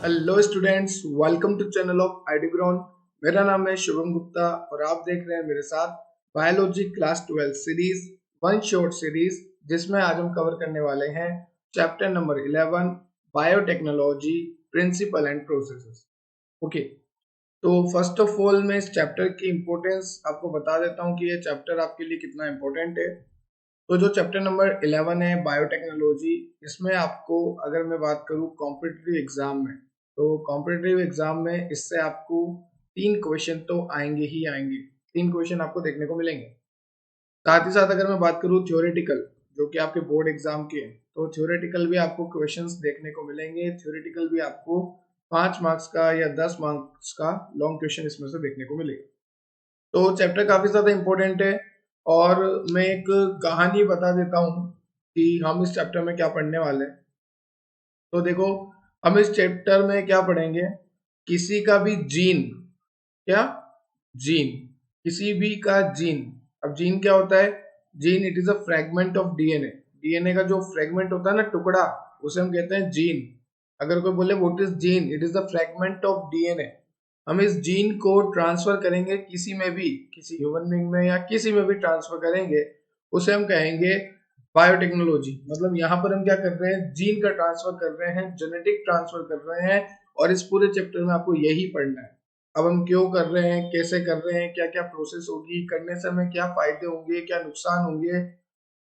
Hello students, welcome to channel of ID ground. मेरा नाम है शुभम गुप्ता और आप देख रहे हैं मेरे साथ biology class 12 series one short series, जिसमें आज हम कवर करने वाले हैं chapter number 11 biotechnology principle and processes. Okay, तो फर्स्ट ऑफ ऑल मैं इस चैप्टर की इम्पोर्टेंस आपको बता देता हूँ कि ये चैप्टर आपके लिए कितना इम्पोर्टेंट है। तो जो चैप्टर नंबर 11 है बायोटेक्नोलॉजी, इसमें आपको अगर मैं बात करूँ कॉम्पिटिटिव एग्जाम में, तो कॉम्पिटिटिव एग्जाम में इससे आपको 3 क्वेश्चन तो आएंगे ही आएंगे। 3 क्वेश्चन आपको देखने को मिलेंगे। साथ ही साथ अगर मैं बात करूँ थ्योरेटिकल, जो कि आपके बोर्ड एग्जाम के हैं, तो थ्योरेटिकल भी आपको क्वेश्चंस देखने को मिलेंगे। थ्योरेटिकल भी आपको 5 मार्क्स का या 10 मार्क्स का लॉन्ग क्वेश्चन इसमें से देखने को मिलेगा। तो चैप्टर काफी ज्यादा इम्पोर्टेंट है और मैं एक कहानी बता देता हूँ कि हम इस चैप्टर में क्या पढ़ने वाले हैं। तो देखो, हम इस चैप्टर में क्या पढ़ेंगे, किसी का भी जीन, क्या जीन, किसी भी का जीन। अब जीन क्या होता है? Gene it is a fragment of DNA. DNA का जो फ्रेगमेंट होता है ना, टुकड़ा, उसे हम कहते हैं जीन। अगर कोई बोले what is gene, it is the fragment of DNA. हम इस जीन को ट्रांसफर करेंगे किसी में भी, किसी ह्यूमन बीइंग में या किसी में भी ट्रांसफर करेंगे, उसे हम कहेंगे बायोटेक्नोलॉजी। मतलब यहाँ पर हम क्या कर रहे हैं, जीन का ट्रांसफर कर रहे हैं, जेनेटिक ट्रांसफर कर रहे हैं। और इस पूरे चैप्टर में आपको यही पढ़ना है। अब हम क्यों कर रहे हैं, कैसे कर रहे हैं, क्या क्या प्रोसेस होगी, करने से हमें क्या फायदे होंगे, क्या नुकसान होंगे,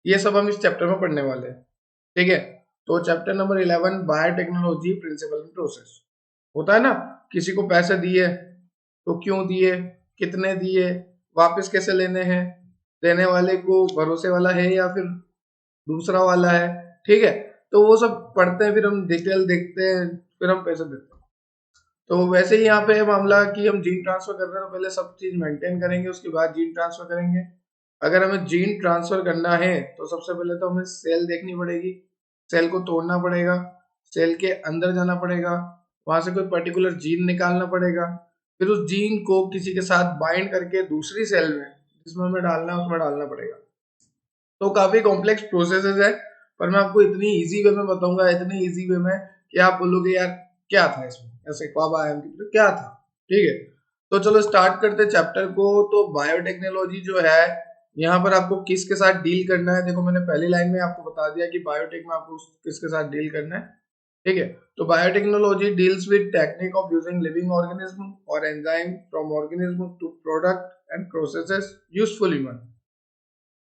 ये सब हम इस चैप्टर में पढ़ने वाले हैं। ठीक है, तो chapter number 11 biotechnology principle and process. होता है ना, किसी को पैसे दिए तो क्यों दिए, कितने दिए, वापस कैसे लेने हैं, देने वाले को भरोसे वाला है या फिर दूसरा वाला है। ठीक है, तो वो सब पढ़ते हैं, फिर हम डिटेल देखते हैं, फिर हम पैसे देते हैं। तो वैसे ही यहाँ पे मामला कि हम जीन ट्रांसफर कर रहे हैं, तो पहले सब चीज मेंटेन करेंगे, उसके बाद जीन ट्रांसफर करेंगे। अगर हमें जीन ट्रांसफर करना है तो सबसे पहले तो हमें सेल देखनी पड़ेगी, सेल को तोड़ना पड़ेगा, सेल के अंदर जाना पड़ेगा, वहां से कोई पर्टिकुलर जीन निकालना पड़ेगा, फिर उस जीन को किसी के साथ बाइंड करके दूसरी सेल में जिसमें हमें डालना है उसमें डालना पड़ेगा। तो काफी कॉम्प्लेक्स प्रोसेसेस है, पर मैं आपको इतनी इजी वे में बताऊंगा, इतनी इजी वे में कि आप बोलोगे यार क्या था इसमें, ऐसे ख्वाब आया कि तो क्या था। ठीक है, तो चलो स्टार्ट करते चैप्टर को। तो बायोटेक्नोलॉजी जो है, यहाँ पर आपको किसके साथ डील करना है, देखो मैंने पहली लाइन में आपको बता दिया कि बायोटेक में आपको किसके साथ डील करना है। ठीक है, तो biotechnology deals with technique of using living organism और enzyme from organism to product and processes useful human.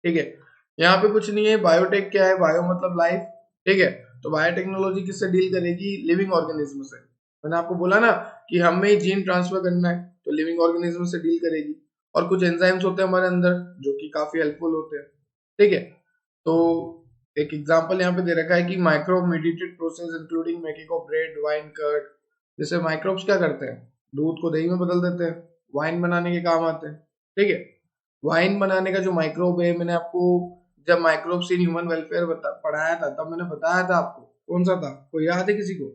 ठीक है, यहाँ पे कुछ नहीं है। बायोटेक क्या है? बायो मतलब लाइफ। ठीक है, तो बायोटेक्नोलॉजी किससे डील करेगी? लिविंग ऑर्गेनिज्म से। मैंने आपको बोला ना कि हमें ही जीन ट्रांसफर करना है, तो लिविंग ऑर्गेनिज्म से डील करेगी। और कुछ एंजाइम्स होते हैं हमारे अंदर जो कि काफी हेल्पफुल होते हैं। ठीक है, तो एक एग्जांपल यहाँ पे दे रखा है कि microbe mediated process including making of bread, wine, curd. जैसे माइक्रोब्स क्या करते हैं, दूध को दही में बदल देते हैं, वाइन बनाने के काम आते हैं। ठीक है, वाइन बनाने का जो माइक्रोब है, मैंने आपको जब माइक्रोब्स इन ह्यूमन वेलफेयर पढ़ाया था, तब मैंने बताया था आपको, कौन सा था, कोई याद है किसी को?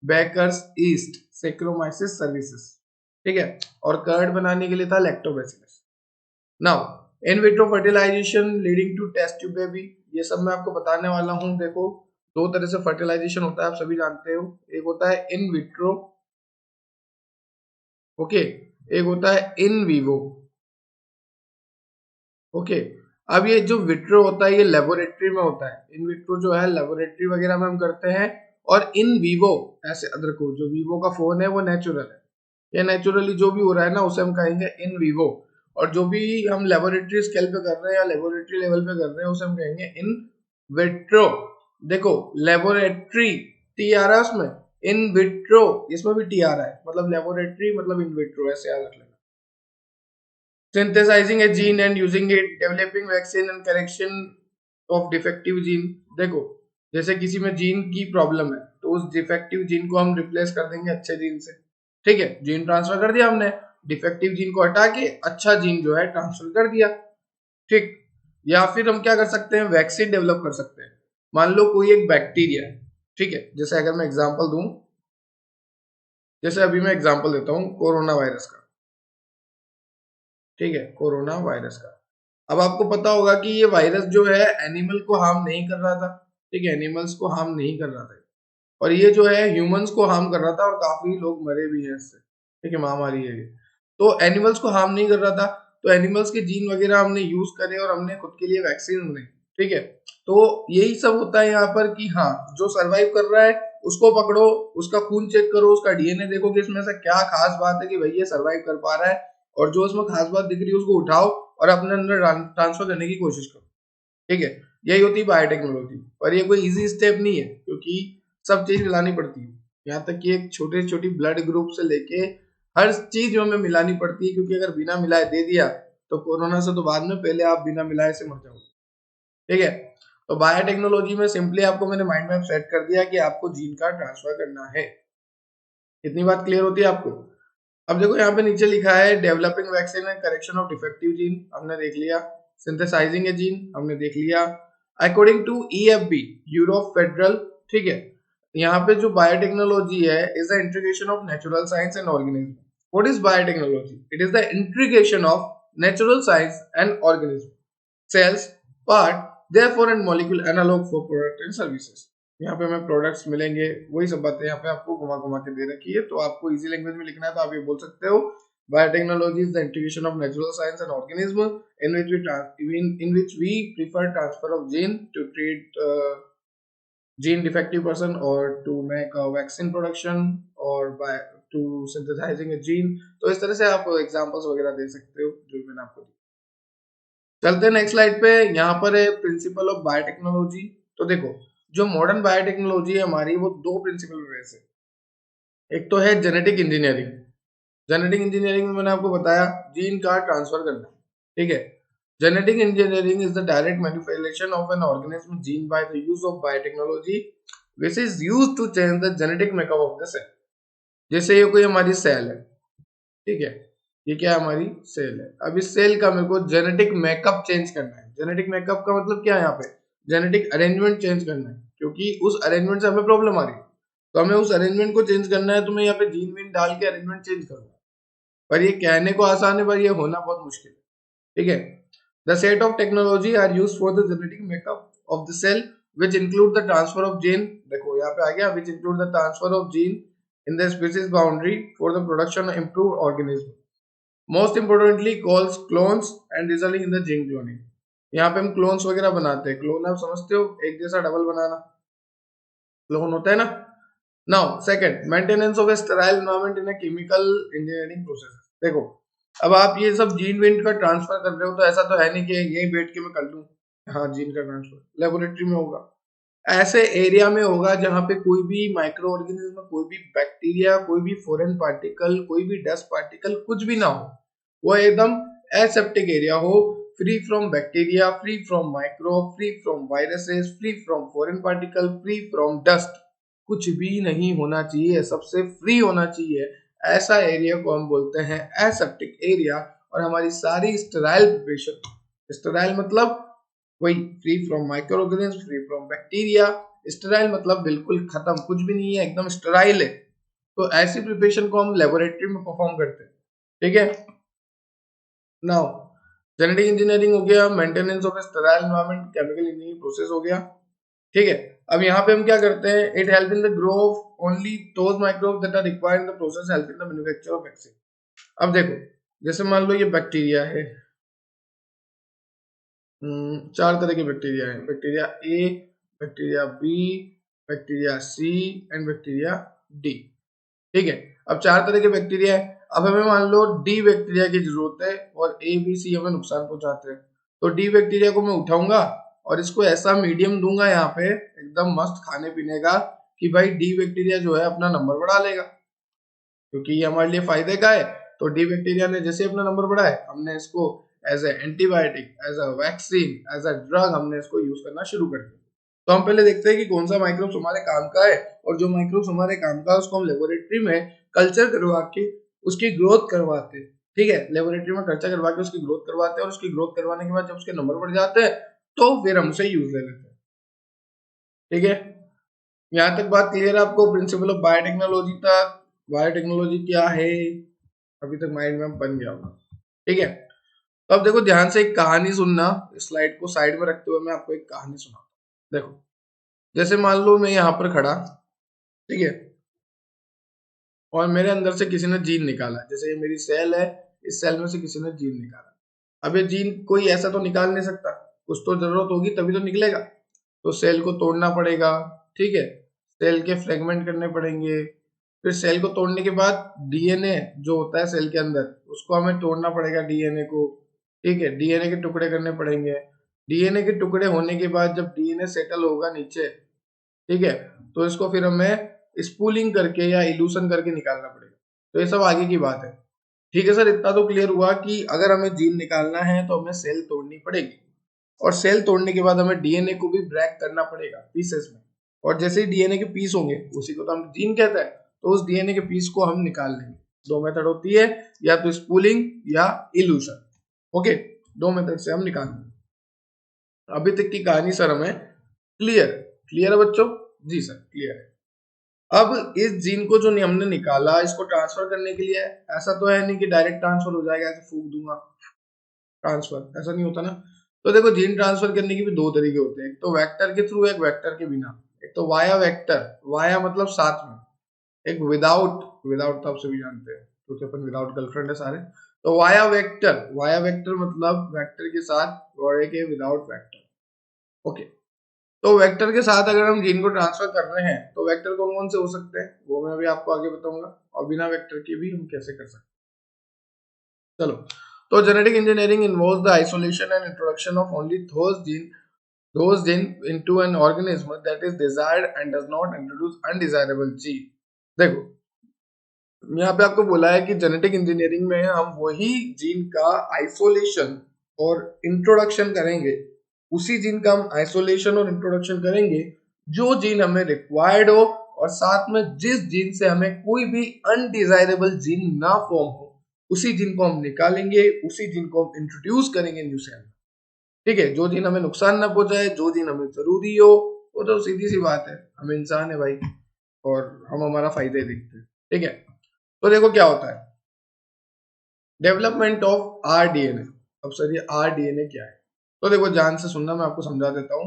Baker's yeast, saccharomyces cerevisiae. ठीक है, और कर्ड बनाने के लिए था lactobacillus. Now in vitro fertilisation leading to test tube baby, ये सब मैं आपको बताने वाला हूं। देखो, दो तरह से फर्टिलाइजेशन होता है, आप सभी जानते हो। एक होता है इन विट्रो, ओके, एक होता है इन विवो। ओके, अब ये जो विट्रो होता है ये लेबोरेटरी में होता है। इन विट्रो जो है लेबोरेटरी वगैरह में हम करते हैं। और इन विवो, ऐसे अदर को, जो विवो का फोन है वो नेचुरल है, या नेचुरली जो भी हो रहा है ना उसे हम कहेंगे इन विवो। और जो भी हम लेबोरेटरी स्केल पे कर रहे हैं या लेबोरेटरी लेवल पे कर रहे हैं उसे हम कहेंगे इन विट्रो। देखो, लेबोरेटरी टी आ रहा है उसमें, इन विट्रो इसमें भी टी आ रहा है, मतलब लेबोरेटरी मतलब इन विट्रो, ऐसे याद रख लेना। synthesizing a gene and using it, developing vaccine and correction of defective gene। देखो, जैसे किसी में जीन की प्रॉब्लम है तो उस डिफेक्टिव जीन को हम रिप्लेस कर देंगे अच्छे जीन से। ठीक है, जीन ट्रांसफर कर दिया हमने, डिफेक्टिव जीन को हटा के अच्छा जीन जो है ट्रांसफर कर दिया। ठीक, या फिर हम क्या कर सकते हैं, वैक्सीन डेवलप कर सकते हैं। मान लो कोई एक बैक्टीरिया है, ठीक है, जैसे अगर मैं एग्जांपल दूं, जैसे अभी मैं एग्जांपल देता हूं कोरोना वायरस का। ठीक है, कोरोना वायरस का। अब आपको पता होगा कि ये वायरस जो है एनिमल को हार्म नहीं कर रहा था। ठीक है, एनिमल्स को हार्म नहीं कर रहा था। और ये जो है ह्यूमंस को हार्म कर रहा था और काफी लोग मरे भी हैं इससे। ठीक है, महामारी है ये। तो एनिमल्स को हार्म नहीं कर रहा था, तो एनिमल्स के जीन वगैरह हमने यूज करे और हमने खुद के लिए वैक्सीन बनाई। ठीक है, तो यही सब होता है यहाँ पर कि हाँ, जो सरवाइव कर रहा है उसको पकड़ो, उसका खून चेक करो, उसका डीएनए देखो कि इसमें से क्या खास बात है कि भाई ये सरवाइव कर पा रहा है, और जो उसमें खास बात दिख रही है उसको उठाओ और अपने अंदर ट्रांसफर करने की कोशिश करो। ठीक है, यही होती है बायोटेक्नोलॉजी। और ये कोई इजी स्टेप नहीं है, क्योंकि सब चीज मिलानी पड़ती है। यहाँ तक कि एक छोटी छोटी ब्लड ग्रुप से लेके हर चीज हमें मिलानी पड़ती है, क्योंकि अगर बिना मिलाए दे दिया तो कोरोना से तो बाद में, पहले आप बिना मिलाए से मर जाओगे। ठीक है, तो बायोटेक्नोलॉजी में सिंपली आपको मैंने माइंड मैप सेट कर दिया कि आपको जीन का ट्रांसफर करना है। इतनी बात क्लियर होती है आपको? अब देखो यहाँ पे नीचे लिखा है developing vaccine and correction of defective gene, हमने देख लिया। सिंथेसाइजिंग ए जीन हमने देख लिया। According to EFB, Europe federal, ठीक है, यहाँ पे जो बायोटेक्नोलॉजी है is the integration of natural science and organism. What is biotechnology? It is the integration of natural science and organism, cells, part, therefore and molecule analogue for product and services. यहाँ पे हमें products मिलेंगे, वही सब बातें यहाँ पे आपको घुमा घुमा के दे रखी है। तो आपको इजी लैंग्वेज में लिखना है तो आप ये बोल सकते हो, biotechnology is the integration of natural science and organism in which we prefer transfer of gene to treat gene defective person or to make a vaccine production or by to synthesizing a gene। तो इस तरह से आप examples वगैरह दे सकते हो जो मैंने आपको दी। चलते हैं नेक्स्ट स्लाइड पे। यहाँ पर है प्रिंसिपल ऑफ बायोटेक्नोलॉजी। तो देखो, जो मॉडर्न बायोटेक्नोलॉजी है हमारी, वो दो प्रिंसिपल बेस है। एक तो है जेनेटिक इंजीनियरिंग। जेनेटिक इंजीनियरिंग में मैंने आपको बताया जीन का ट्रांसफर करना। ठीक है, genetic engineering is the direct manipulation of an organism gene by the use of biotechnology which is used to change the genetic makeup of the cell. जैसे ये कोई हमारी सेल है, ठीक है, ये क्या है, हमारी सेल है। अब इस सेल का मेरे को जेनेटिक मेकअप चेंज करना है। जेनेटिक मेकअप का मतलब क्या है, यहाँ पे जेनेटिक अरेंजमेंट चेंज करना है, क्योंकि उस अरेंजमेंट से हमें प्रॉब्लम आ रही है। तो हमें उस अरेंजमेंट को चेंज करना है, तो मैं यहाँ पे जीन वीन डाल के अरेंजमेंट चेंज करूंगा। पर ये कहने को आसान है, पर ये होना बहुत मुश्किल है। ठीक है, the set of technology are used for the genetic makeup of the cell which include the transfer of gene। देखो यहाँ पे आ गया, which include the transfer of gene in the species boundary for the production of improved organism, most importantly calls clones and resulting in the gene cloning। यहाँ पे हम clones वगैरह बनाते हैं। क्लोन आप समझते हो, एक जैसा डबल बनाना, क्लोन होता है ना। Now second, maintenance of A sterile environment in a chemical engineering process. देखो, अब आप ये सब जीन वीन का ट्रांसफर कर रहे हो, तो ऐसा तो है नहीं कि यही बैठ के मैं कर लूं। हाँ, जीन का ट्रांसफर लेबोरेटरी में होगा, ऐसे एरिया में होगा जहां पे कोई भी माइक्रो ऑर्गेनिज्म, कोई भी बैक्टीरिया, कोई भी फॉरेन पार्टिकल, कोई भी डस्ट पार्टिकल, कुछ भी ना हो। वो एकदम एसेप्टिक एरिया हो, free from bacteria, free from micro, free from viruses, free from foreign particle, free from dust. कुछ भी नहीं होना चाहिए, सबसे फ्री होना चाहिए। ऐसा एरिया को हम बोलते हैं एसेप्टिक एरिया। और हमारी सारी स्टेराइल प्रिपरेशन, स्टेराइल मतलब वही free from micro organism, free from bacteria. Sterile मतलब बिल्कुल खत्म, कुछ भी नहीं है, एकदम स्टेराइल है। तो ऐसी प्रिपरेशन को हम लेबोरेटरी में परफॉर्म करते हैं। ठीक है, नाउ जेनेटिक इंजीनियरिंग हो गया, maintenance of sterile environment, chemical engineering process हो गया। ठीक है, अब यहाँ पे हम क्या करते हैं, it help in the grow of only those microbes that are required in the process, help in the manufacture of vaccine. अब देखो, जैसे मान लो ये बैक्टीरिया है, चार तरह के बैक्टीरिया हैं, bacteria A, bacteria B, bacteria C and bacteria D. ठीक है, अब चार तरह के बैक्टीरिया है। अब हमें मान लो डी बैक्टीरिया की जरूरत है और ए बी सी हमें नुकसान पहुंचाते हैं। तो डी बैक्टीरिया को मैं उठाऊंगा और इसको ऐसा मीडियम दूंगा यहाँ पे एकदम मस्त खाने पीने का, कि भाई डी बैक्टीरिया जो है अपना नंबर बढ़ा लेगा, क्योंकि ये हमारे लिए फायदे का है। तो डी बैक्टीरिया ने जैसे अपना नंबर बढ़ाया, हमने इसको as a antibiotic, as a vaccine, as a drug हमने इसको यूज करना शुरू कर दिया। तो हम पहले देखते हैं कि कौन सा माइक्रोब्स हमारे काम का है, और जो माइक्रोब्स हमारे काम का है उसको हम लेबोरेटरी में कल्चर करवा के उसकी ग्रोथ करवाते हैं। ठीक है, लेबोरेटरी में कल्चर करवा के उसकी ग्रोथ करवाते हैं, और उसकी ग्रोथ करवाने के बाद जब उसके नंबर बढ़ जाते हैं तो फिर हम उसे यूज ले लेते हैं। ठीक है, यहाँ तक बात क्लियर है आपको, प्रिंसिपल ऑफ बायोटेक्नोलॉजी तक। बायोटेक्नोलॉजी क्या है अभी तक माइंड में बन गया होगा। ठीक है, तो अब देखो ध्यान से एक कहानी सुनना, स्लाइड को साइड में रखते हुए मैं आपको एक कहानी सुनाता हूँ। देखो, जैसे मान लो मैं यहाँ पर खड़ा, ठीक है। और मेरे अंदर से किसी ने जीन निकाला, जैसे ये मेरी सेल है, इस सेल में से किसी ने जीन निकाला। अब ये जीन कोई ऐसा तो निकाल नहीं सकता, कुछ तो जरूरत होगी तभी तो निकलेगा। तो सेल को तोड़ना पड़ेगा, ठीक है, सेल के फ्रेगमेंट करने पड़ेंगे। फिर सेल को तोड़ने के बाद डीएनए जो होता है सेल के अंदर, उसको हमें तोड़ना पड़ेगा डीएनए को, ठीक है, डीएनए के टुकड़े करने पड़ेंगे। डीएनए के टुकड़े होने के बाद जब डीएनए सेटल होगा नीचे, ठीक है, तो इसको फिर हमें स्पूलिंग करके या इल्यूशन करके निकालना पड़ेगा। तो ये सब आगे की बात है। ठीक है सर, इतना तो क्लियर हुआ कि अगर हमें जीन निकालना है तो हमें सेल तोड़नी पड़ेगी, और सेल तोड़ने के बाद हमें डीएनए को भी ब्रेक करना पड़ेगा पीसेस में, और जैसे ही डीएनए के पीस होंगे उसी को तो हम जीन कहते हैं, तो उस डीएनए के पीस को हम निकाल लेंगे। दो मेथड होती है, या तो स्पूलिंग या इल्यूशन। ओके, दो मेथड से हम निकालेंगे। अभी तक की कहानी सर हमें क्लियर क्लियर है बच्चों? जी सर क्लियर है। अब इस जीन को जो हमने निकाला, इसको ट्रांसफर करने के लिए ऐसा तो है नहीं कि डायरेक्ट ट्रांसफर हो जाएगा, ऐसे फूक दूंगा ट्रांसफर, ऐसा नहीं होता ना। तो देखो, जीन ट्रांसफर करने के भी दो तरीके होते हैं, एक तो वेक्टर के थ्रू, एक वेक्टर के बिना। एक तो वाया वेक्टर, वाया मतलब साथ में, एक विदाउट, विदाउट तो आप सभी जानते हैं क्योंकि अपन विदाउट गर्लफ्रेंड है सारे। तो वाया वेक्टर, वाया वेक्टर मतलब वेक्टर के साथ, और एक है विदाउट वेक्टर। ओके, तो वेक्टर के साथ अगर हम जीन को ट्रांसफर कर रहे हैं तो वेक्टर कौन कौन से हो सकते हैं वो मैं अभी आपको आगे बताऊंगा, और बिना वेक्टर के भी हम कैसे कर सकते हैं। चलो, तो genetic engineering involves the isolation and introduction of only those gene into an organism that is desired and does not introduce undesirable gene। देखो, यहाँ पे आपको बोला है कि जेनेटिक इंजीनियरिंग में हम वही जीन का आइसोलेशन और इंट्रोडक्शन करेंगे, उसी जीन का हम आइसोलेशन और इंट्रोडक्शन करेंगे जो जीन हमें रिक्वायर्ड हो, और साथ में जिस जीन से हमें कोई भी अनडिजायरेबल जीन ना फॉर्म हो, उसी जीन को हम निकालेंगे, उसी जीन को हम इंट्रोड्यूस करेंगे न्यू सेल में। ठीक है, जो जीन हमें नुकसान ना पहुंचाए, जो जीन हमें जरूरी हो, वो तो सीधी सी बात है, हम इंसान है भाई, और हम हमारा फायदा ही देखते हैं। ठीक है, तो देखो क्या होता है डेवलपमेंट ऑफ आरडीएनए। अब सर ये आरडीएनए क्या है? तो देखो, ध्यान से सुनना, मैं आपको समझा देता हूँ।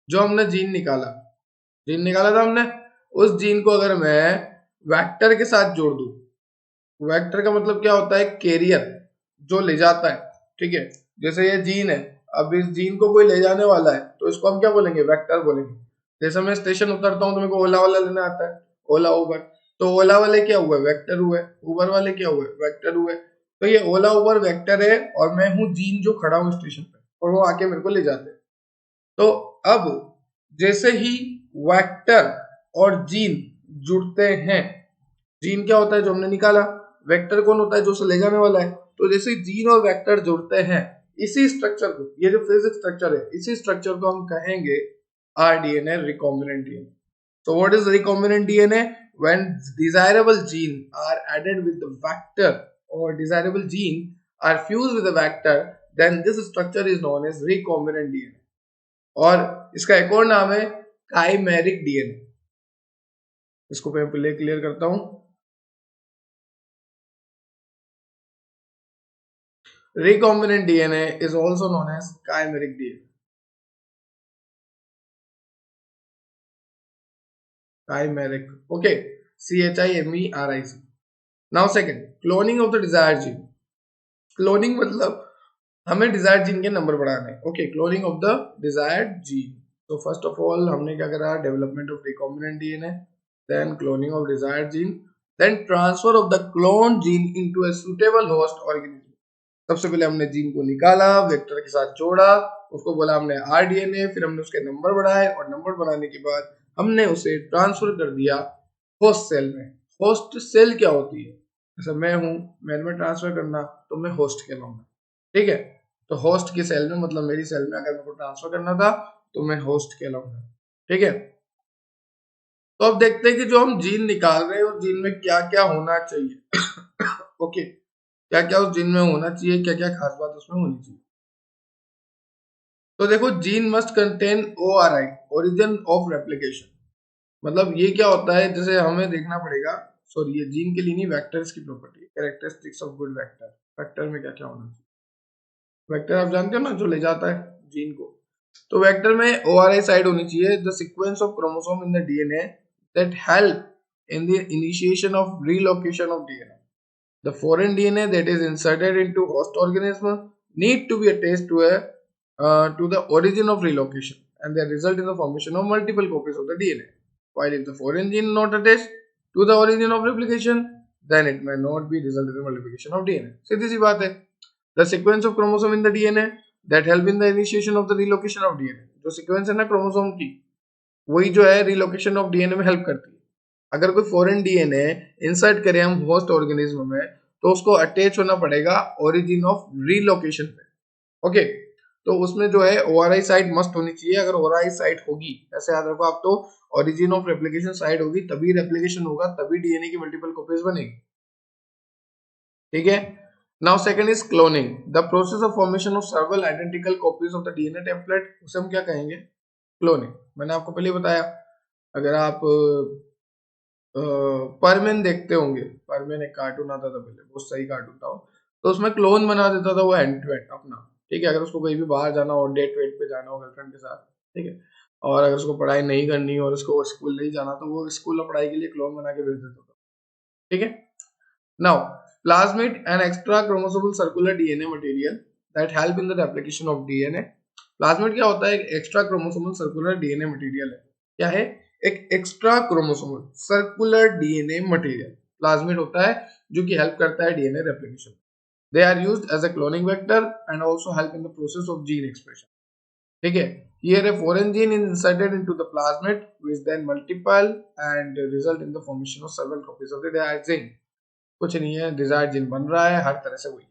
जो हमने जीन निकाला था हमने, उस जीन को अगर मैं वेक्टर के साथ जोड़ दूं, वेक्टर का मतलब क्या होता है? कैरियर जो ले जाता है। ठीक है, जैसे ये जीन है, अब इस जीन को कोई ले जाने वाला है तो इसको हम क्या बोलेंगे? वेक्टर बोलेंगे। जैसे मैं स्टेशन उतरता हूँ तो मेरे को ओला वाला लेना आता है, ओला उबर, तो ओला वाले क्या हुए? वेक्टर हुए। उबर वाले क्या हुए? वेक्टर हुए। तो ये ओला उबर वेक्टर है, और मैं हूँ जीन जो खड़ा हूँ स्टेशन पे, और वो आके मेरे को ले जाते हैं। तो अब जैसे ही वेक्टर और जीन जुड़ते हैं, जीन क्या होता है? जो हमने निकाला। वेक्टर कौन होता है? जो उसे ले जाने वाला है। तो जैसे जीन और वेक्टर जुड़ते हैं, इसी स्ट्रक्चर को, ये जो फिजिक्स स्ट्रक्चर है, इसी स्ट्रक्चर को हम कहेंगे rDNA, recombinant DNA. So what is recombinant DNA? When desirable gene are added with the vector, or desirable gene are fused with the vector, then this structure is known as recombinant DNA। और इसका एक और नाम है chimeric DNA. इसको मैं पहले clear करता हूं। Recombinant DNA is also known as chimeric DNA। Chimeric, okay, CHIMERIC। Now second, cloning of the desired gene। Cloning मतलब हमें डिजायर्ड जीन के नंबर बढ़ाने। Okay, cloning of the desired gene. तो फर्स्ट ऑफ ऑल हमने क्या करा? Development of recombinant DNA, then cloning of desired gene, then transfer of the clone gene into a suitable host organism. सबसे पहले हमने gene को निकाला, वेक्टर के साथ जोड़ा, उसको बोला हमने आरडीएनए, फिर हमने उसके नंबर बढ़ाए, और नंबर बढ़ाने के बाद हमने उसे ट्रांसफर कर दिया होस्ट सेल में। होस्ट सेल क्या होती है? जैसे मैं हूं, मैंने में ट्रांसफर करना, तो मैं होस्ट कहलाऊंगा। ठीक है, तो होस्ट की सेल में, मतलब मेरी सेल में अगर मेरे को ट्रांसफर करना था तो मैं होस्ट कहलाऊंगा। ठीक है, तो अब देखते हैं कि जो हम जीन निकाल रहे हैं उस जीन में क्या क्या होना चाहिए। ओके, क्या क्या उस जीन में होना चाहिए, क्या क्या खास बात उसमें होनी चाहिए। तो देखो, gene must contain ORI, origin of replication. मतलब ये क्या होता है? जैसे हमें देखना पड़ेगा, सॉरी ये जीन के लिए नहीं, वेक्टर्स की property, characteristics of good vector. Vector में क्या क्या होना चाहिए? वेक्टर आप जानते हो ना, जो ले जाता है जीन को। तो वेक्टर में ORI साइड होनी चाहिए, the sequence of chromosome in the DNA that help in the initiation of relocation of DNA. The foreign DNA that is inserted into host organism need to be attached to the origin of relocation, and they result in the formation of multiple copies of the DNA. While if the foreign gene not attached to the origin of replication, then it may not be result in the multiplication of DNA. सीधी सी बात है. The sequence of chromosome in the DNA that help in the initiation of the relocation of DNA. जो sequence है ना chromosome की, वही जो है relocation of DNA में हेल्प करती है. अगर कोई फॉरेन डीएनए इंसर्ट करें हम होस्ट ऑर्गेनिज्म में, तो उसको अटैच होना पड़ेगा ओरिजिन ऑफ रीलोकेशन पे. ओके, तो उसमें जो है ओआरआई साइट मस्ट होनी चाहिए. अगर ओआरआई साइट होगी, ऐसे याद रखो आप, तो ओरिजिन ऑफ रेप्लिकेशन साइट होगी, तभी रेप्लिकेशन होगा, तभी डीएनए की मल्टीपल कॉपीज बनेगी. ठीक है. Now second is cloning, the process of formation of several identical copies of the DNA template. उसे हम क्या कहेंगे? क्लोनिंग. मैंने आपको पहले बताया, अगर आप परमेन देखते होंगे, परमेन एक कार्टून आता था पहले, बहुत सही कार्टून था, तो उसमें क्लोन बना देता था वो हैंड टू हैंड अपना. ठीक है, अगर उसको कहीं भी बाहर जाना हो, डेट वेट पे जाना हो गर्लफ्रेंड के साथ, ठीक है, और अगर उसको पढ़ाई नहीं करनी और उसको स्कूल नहीं जाना, तो वो स्कूल और पढ़ाई के लिए क्लोन बना के भेज देता था. ठीक है. Now plasmid and extra chromosomal circular DNA material that help in the replication of DNA. Plasmid क्या होता है? एक extra chromosomal circular DNA material है. क्या है? एक extra chromosomal circular DNA material plasmid होता है, जो कि हेल्प करता है DNA replication. They are used as a cloning vector and also help in the process of gene expression. ठीक है. Here a foreign gene is inserted into the plasmid which then multiply and result in the formation of several copies of the desired gene. कुछ नहीं है, desired gene बन रहा है, हर तरह से वही है.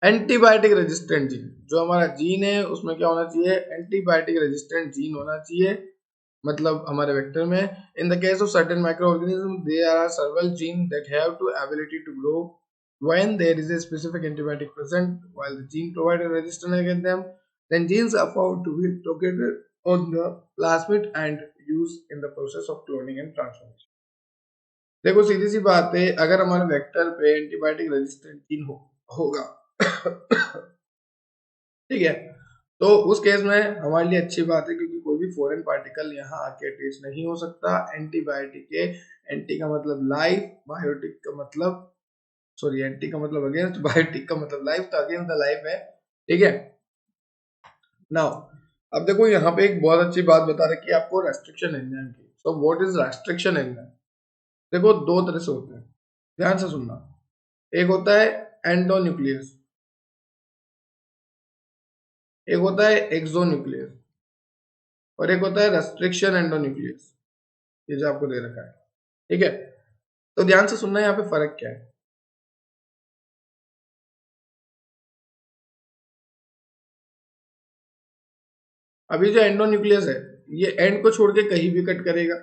एंटीबायोटिक रेजिस्टेंट जीन, जो हमारा जीन है उसमें क्या होना चाहिए? एंटीबायोटिक रेजिस्टेंट जीन होना चाहिए, मतलब हमारे वेक्टर में. In the case of certain micro organism there are several gene that have to ability to grow when there is a specific antibiotic present while the gene provide a resistance against them, then genes are found to be located on the plasmid and used in the process of cloning and transformation. देखो सीधी सी बात है, अगर हमारे vector पे antibiotic resistant gene होगा ठीक है, तो उस केस में हमारे लिए अच्छी बात है, क्योंकि कोई भी फॉरेन पार्टिकल यहाँ आके अटैच नहीं हो सकता. एंटीबायोटिक के, एंटी का मतलब लाइफ, बायोटिक का मतलब, सॉरी, एंटी का मतलब अगेंस्ट, बायोटिक का मतलब लाइफ, तो अगेंस्ट द लाइफ है. ठीक है. नाउ अब देखो यहाँ पे एक बहुत अच्छी बात बता रखी है आपको रेस्ट्रिक्शन एंजाइम की. So what is restriction enzyme? देखो दो तरह से होते हैं, ध्यान से सुनना. एक होता है एंडोन्यूक्लियस, एक होता है एक्सोन्यूक्लियस, और एक होता है रेस्ट्रिक्शन एंडोन्यूक्लियस. ये जो आपको दे रखा है, ठीक है, तो ध्यान से सुनना यहाँ पे फर्क क्या है. अभी जो एंडोन्यूक्लियस है, ये एंड को छोड़ के कहीं भी कट करेगा.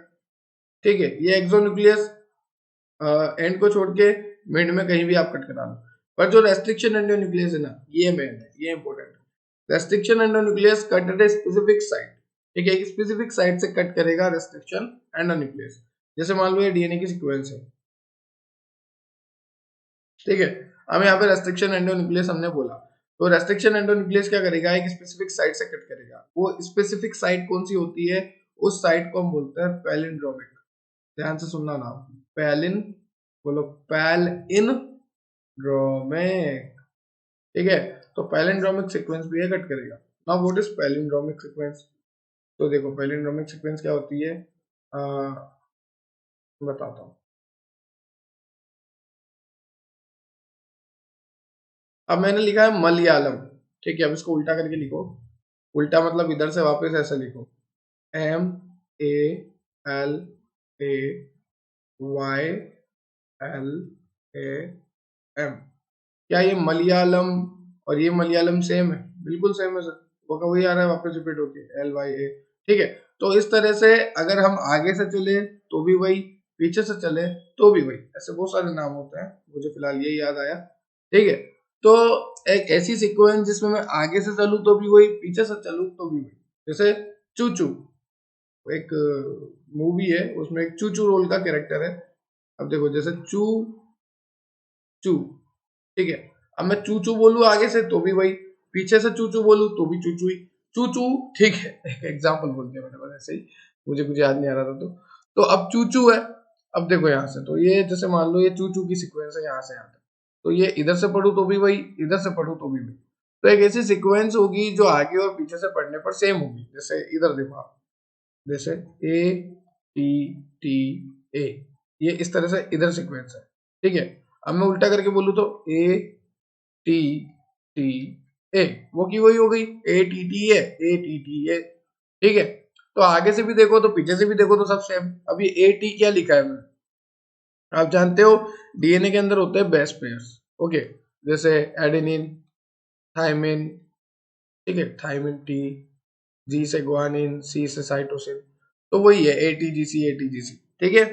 ठीक है. ये एक्सोन्यूक्लियस एंड को छोड़ के मिड में कहीं भी आप कट करा लो. पर जो रेस्ट्रिक्शन एंडोन्यूक्लियस है ना, ये मेन है, ये इंपॉर्टेंट है. Restriction endonuclease cut at a specific site. ठीक है, एक स्पेसिफिक साइट से कट करेगा रेस्ट्रिक्शन एंडोन्यूक्लियस. जैसे मान लो ये डीएनए की सीक्वेंस है, ठीक है, हम यहाँ पे रेस्ट्रिक्शन एंडोन्यूक्लियस हमने बोला, तो रेस्ट्रिक्शन एंडोन्यूक्लियस क्या करेगा? एक स्पेसिफिक साइट से कट करेगा. वो स्पेसिफिक साइट कौन सी होती है? उस साइट को हम बोलते हैं पैलिंड्रोमिक. ध्यान से सुनना नाम, पैलिन, बोलो पैलिंड्रोमिक. ठीक है, तो पैलिंड्रोमिक सीक्वेंस भी है, कट करेगा. Now what is palindromic sequence? तो देखो पैलिंड्रोमिक सीक्वेंस क्या होती है, बताता हूँ. अब मैंने लिखा है मलयालम. ठीक है, अब इसको उल्टा करके लिखो. उल्टा मतलब इधर से वापस ऐसा लिखो, MALAYLAM. क्या ये मलयालम और ये मलयालम सेम है? बिल्कुल सेम है सर, वो का वही आ रहा है वापस रिपीट होके LYA. ठीक है, तो इस तरह से अगर हम आगे से चले तो भी वही, पीछे से चले तो भी वही, ऐसे बहुत सारे नाम होते हैं, मुझे फिलहाल ये याद आया. ठीक है, तो एक ऐसी सीक्वेंस जिसमें मैं आगे से चलूं तो भी वही, पीछे से चलूं तो भी वही. जैसे चूचू, एक मूवी है, उसमें एक चूचू रोल का कैरेक्टर है. अब देखो जैसे चू चू, ठीक है, अब मैं चूचू बोलूं आगे से तो भी वही, पीछे से चूचू बोलूं तो भी चूचू ही, चूचू. ठीक है, एक एग्जांपल बोल दिया मैंने बस ऐसे ही, मुझे कुछ याद नहीं आ रहा था. तो अब चूचू है, अब देखो यहाँ से, तो ये जैसे मान लो ये चूचू की सीक्वेंस है यहाँ से यहाँ तक, तो ये इधर से पढ़ू तो भी वही, इधर से पढ़ू तो भी वही, तो एक ऐसी सीक्वेंस होगी जो आगे और पीछे से पढ़ने पर सेम होगी। जैसे इधर देखो आप, जैसे ए टी टी ए, ये इस तरह से इधर सीक्वेंस है, ठीक है। अब मैं उल्टा करके बोलूँ तो ए टी टी ए, वो की वही हो गई, ए टी टी ए, ठीक है। तो आगे से भी देखो तो पीछे से भी देखो तो सब सेम। अब ये ए टी क्या लिखा है मैंने, आप जानते हो डीएनए के अंदर होते हैं बेस पेयर्स, ओके, जैसे एडेनिन, थाइमिन, ठीक है, थाइमिन टी, जी से ग्वानिन, सी से साइटोसिन, तो वही है एटीजीसी, ठीक है।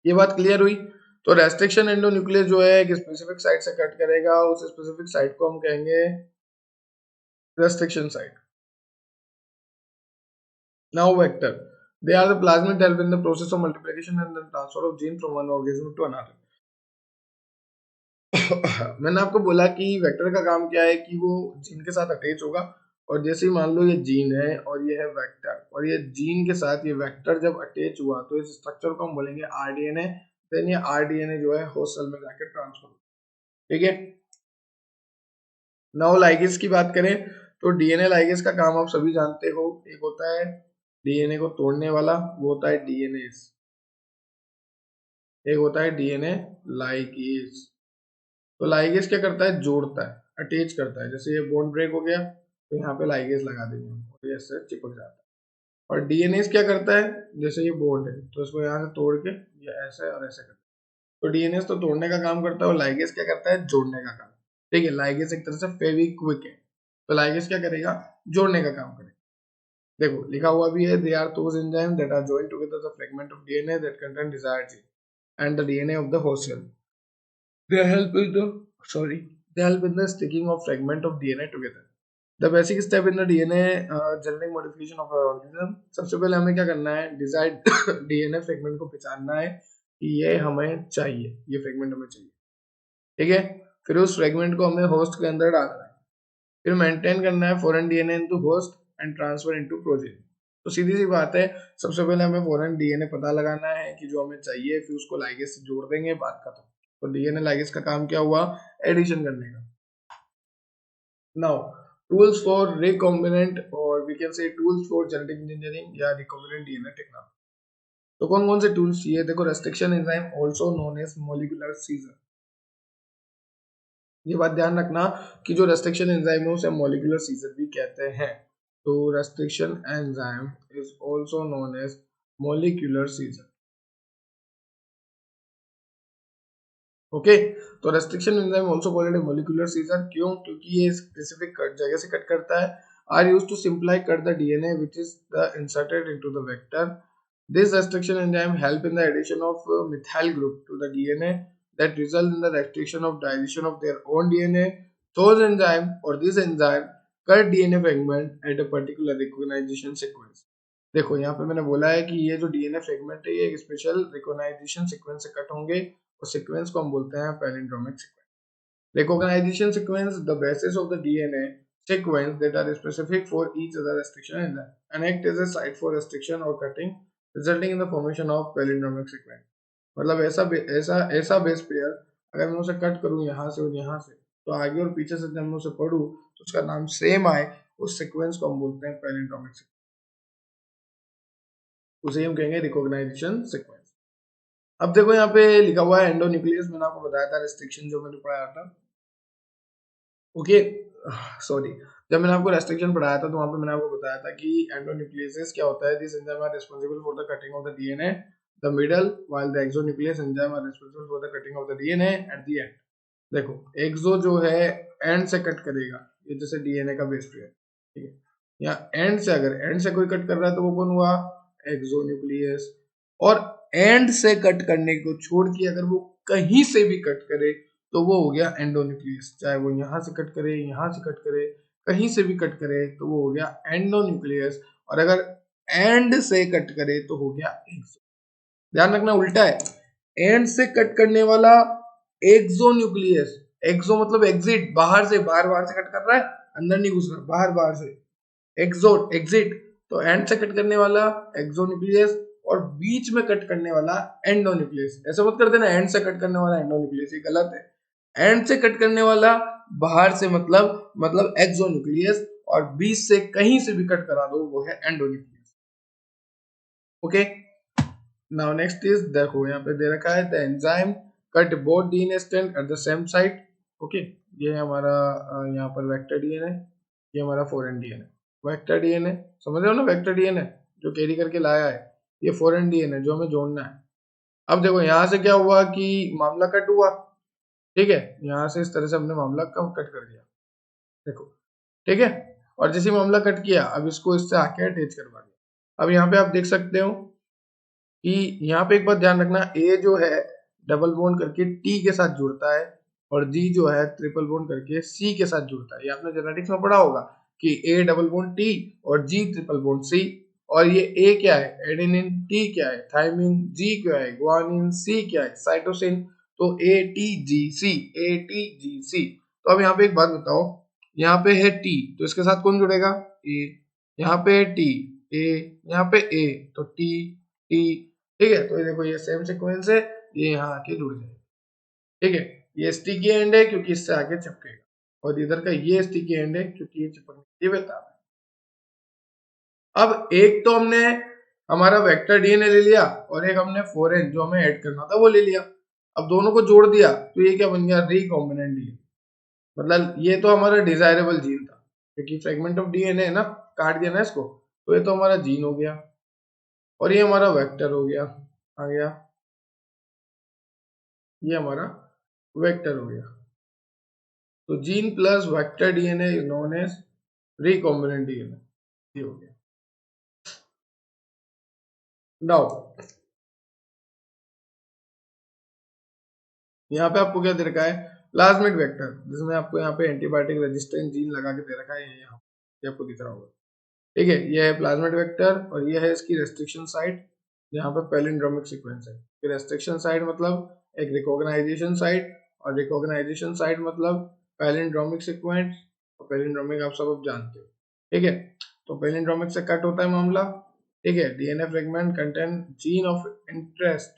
ये बात क्लियर हुई। तो रेस्ट्रिक्शन एंडोन्यूक्लियस जो है एक स्पेसिफिक साइट से कट करेगा, उस स्पेसिफिक साइट को हम कहेंगे restriction site. Now vector, they are the plasmid that help in the process of multiplication and the transfer of gene from one organism to another. मैंने आपको बोला कि वेक्टर का काम क्या है कि वो जीन के साथ अटैच होगा, और जैसे ही मान लो ये जीन है और ये है वेक्टर, और ये जीन के साथ ये वेक्टर जब अटैच हुआ तो इस स्ट्रक्चर को हम बोलेंगे आरडीएनए। देन ये आरडीएनए जो है होस्ट सेल में जाकर ट्रांसफर, ठीक है। नाउ लाइगेज की बात करें तो डीएनए लाइगेज का काम आप सभी जानते हो, एक होता है डीएनए को तोड़ने वाला, वो होता है डीएनएज, एक होता है डीएनए लाइगेज। तो लाइगेज क्या करता है, जोड़ता है, अटैच करता है। जैसे ये बॉन्ड ब्रेक हो गया तो यहाँ पे लाइगेज लगा देंगे और ये ऐसे चिपक जाता है। और डीएनए क्या करता है, जैसे ये बॉन्ड है तो इसको यहाँ से तोड़ के ये ऐसे और ऐसे करता है। तो डीएनए तो तोड़ने का काम करता है और लाइगेज क्या करता है, जोड़ने का काम, ठीक है। लाइगेज एक तरह से फेविक्विक है, तो लाइगेज क्या करेगा, जोड़ने का काम करेगा। देखो लिखा हुआ भी है, they are those enzyme that are joined together the fragment of DNA that contain desired gene and the DNA of the host cell. They help with the they help in the sticking of fragment of DNA together. The basic step in the DNA genetic modification of our organism. सबसे पहले हमें क्या करना है, डिजाइड DNA fragment को पहचानना है कि ये हमें चाहिए, ये फ्रेगमेंट हमें चाहिए, ठीक है। फिर उस फ्रेगमेंट को हमें होस्ट के अंदर डालना है, फिर मेंटेन करना है foreign DNA into host and transfer into protein. तो सीधी सी बात है, सबसे पहले हमें फॉरेन डीएनए पता लगाना है कि जो हमें चाहिए, फिर उसको लाइगेज से जोड़ देंगे, बात खत्म। तो डीएनए लाइगेज का काम क्या हुआ, एडिशन करने का। नाउ टूल्स फॉर रिकॉम्बिनेंट, और we can say tools for genetic engineering या रिकॉम्बिनेंट डीएनए टेक्नोलॉजी। तो कौन कौन से टूल्स चाहिए, देखो restriction enzyme also known as molecular scissor. ये बात ध्यान रखना कि जो रेस्ट्रिक्शन एंजाइम है उसे मॉलिक्यूलर सीजर भी कहते हैं। तो restriction enzyme is also known as molecular scissor, okay. तो restriction enzyme also called a molecular scissor, क्यों, क्योंकि ये स्पेसिफिक जगह से कट करता है। Are used to simply cut the DNA which is the inserted into the vector. This restriction enzyme help in the addition of methyl group to the DNA that result in the restriction of digestion of their own DNA. Those enzyme or this enzyme cut DNA fragment at a particular recognition sequence. देखो यहाँ पे मैंने बोला है कि ये जो DNA fragment है ये एक स्पेशल रिकॉग्नाइजेशन सीक्वेंस से कट होंगे, और सीक्वेंस को हम बोलते हैं palindromic sequence. Recognition sequence, the basis of the DNA sequence that are specific for each other restriction enzyme and act as a site for restriction or cutting, resulting in the formation of palindromic sequence. मतलब ऐसा base pair अगर मैं उसे cut करूं यहाँ से और यहाँ से, तो आगे और पीछे से जब मैं उसे पढ़ूं तो उसका नाम सेम आए, उस सीक्वेंस को हम बोलते हैं पैलिंड्रोमिक सीक्वेंस, उसे हम कहेंगे रिकॉग्नाइजेशन सीक्वेंस। अब देखो यहाँ पे लिखा हुआ है एंडोन्यूक्लियस, मैंने आपको बताया था रेस्ट्रिक्शन जो मैंने पढ़ाया था, ओके सॉरी, जब मैंने आपको रेस्ट्रिक्शन पढ़ाया था तो वहां पे मैंने आपको बताया था कि एंडोन्यूक्लियस क्या होता है, this enzyme are responsible for the cutting of the DNA the middle, while the exonuclease enzyme are responsible for the cutting of the DNA at the end. देखो एक्सो जो है एंड से कट करेगा, ये जैसे डीएनए का base pair, ठीक है, या एंड से, अगर एंड से कोई कट कर रहा है तो वो कौन हुआ, एक्सोन्यूक्लियस। और एंड से कट करने को छोड़ के अगर वो कहीं से भी कट करे तो वो हो गया एंडोन्यूक्लियस, चाहे वो यहाँ से कट करे, यहाँ से कट करे, कहीं से भी कट करे तो वो हो गया एंडोन्यूक्लियस, और अगर एंड से कट करे तो हो गया एक्सो। ध्यान रखना उल्टा है, एंड से कट करने वाला एक्सोन्यूक्लियस, एक्सो मतलब एग्जिट, बाहर से, बाहर से कट कर रहा है, अंदर नहीं घुस रहा, बाहर से, एक्सो एग्जिट। तो एंड से कट करने वाला एक्सोन्यूक्लियस, और बीच में कट करने वाला एंडोन्यूक्लियस। ऐसा मत कर देना एंड से कट करने वाला एंडोन्यूक्लियस, ये गलत है। एंड से कट करने वाला बाहर से मतलब एक्सोन्यूक्लियस, और बीच से कहीं से भी कट करा दो वो है endonuclease. Okay, now next is, देखो यहाँ पे दे रखा है the enzyme cut both DNA strand at the same site. Okay, ये है हमारा यहाँ पर वेक्टर डीएनए, ये हमारा फॉरेन डीएनए। वेक्टर डीएनए समझ रहे हो ना, वेक्टर डीएनए जो कैरी करके लाया है, ये फॉरेन डीएनए जो हमें जोड़ना है। अब देखो यहाँ से क्या हुआ कि मामला कट हुआ, ठीक है, यहाँ से इस तरह से हमने मामला कम कट कर दिया, देखो, ठीक है। और जैसे मामला कट किया, अब इसको इससे आके अटैच करवा दिया। अब यहाँ पे आप देख सकते हो कि यहाँ पे एक बात ध्यान रखना, ए जो है डबल बॉन्ड करके टी के साथ जुड़ता है, और जी जो है ट्रिपल बॉन्ड करके सी के साथ जुड़ता है। ये आपने जेनेटिक्स में पढ़ा होगा कि ए डबल बॉन्ड टी और जी ट्रिपल बॉन्ड सी। और ये ए क्या है, एडेनिन, टी क्या है, थायमिन, जी क्या है, ग्वानिन, सी क्या है, साइटोसिन। तो A T G C, A T G सी। तो अब यहाँ पे एक बात बताओ, यहाँ पे है टी, तो इसके साथ कौन जुड़ेगा, ए। यहाँ पे है टी, ए, यहाँ पे ए, तो टी टी, ठीक है। तो ये देखो, ये सेम सीक्वेंस है, ये यहाँ आके जुड़ जाएगा, ठीक है। ये स्टिकी एंड है क्योंकि इससे आगे चिपकेगा, और इधर का ये स्टिकी एंड है क्योंकि ये चिपकने के लिए बेताब है। अब एक तो हमने हमारा वेक्टर डीएनए ले लिया, और एक हमने फॉरेन जो हमें ऐड करना था वो ले लिया। अब दोनों को जोड़ दिया तो ये क्या बन गया, रिकॉम्बिनेंट डीएनए। मतलब ये तो हमारा डिजायरेबल जीन था, क्योंकि फ्रेगमेंट ऑफ डीएनए है ना, काट दिया ना इसको, तो ये तो हमारा जीन हो गया, और ये हमारा वेक्टर हो गया, आ गया, ये हमारा वेक्टर हो गया। तो gene plus vector DNA is known as recombinant DNA, ये हो गया। नाउ यहाँ पे आपको क्या दे रखा है, प्लाज्मिड वेक्टर, जिसमें आपको यहाँ पे एंटीबायोटिक रेजिस्टेंट जीन लगा के दे रखा है, ये आपको दिख रहा होगा, ठीक है। ये है प्लाज्मिड वेक्टर, और ये है इसकी रेस्ट्रिक्शन साइट, जहाँ पे पैलिंड्रोमिक सीक्वेंस है। रेस्ट्रिक्शन साइट मतलब एक रिकॉग्नाइजेशन साइट, और रिकॉग्नाइजेशन साइट मतलब पैलिंड्रोमिक सीक्वेंस, और पैलिंड्रोमिक आप सब अब जानते हो, ठीक है। तो पैलिंड्रोमिक से कट होता है मामला, ठीक है। DNA fragment contain gene of interest,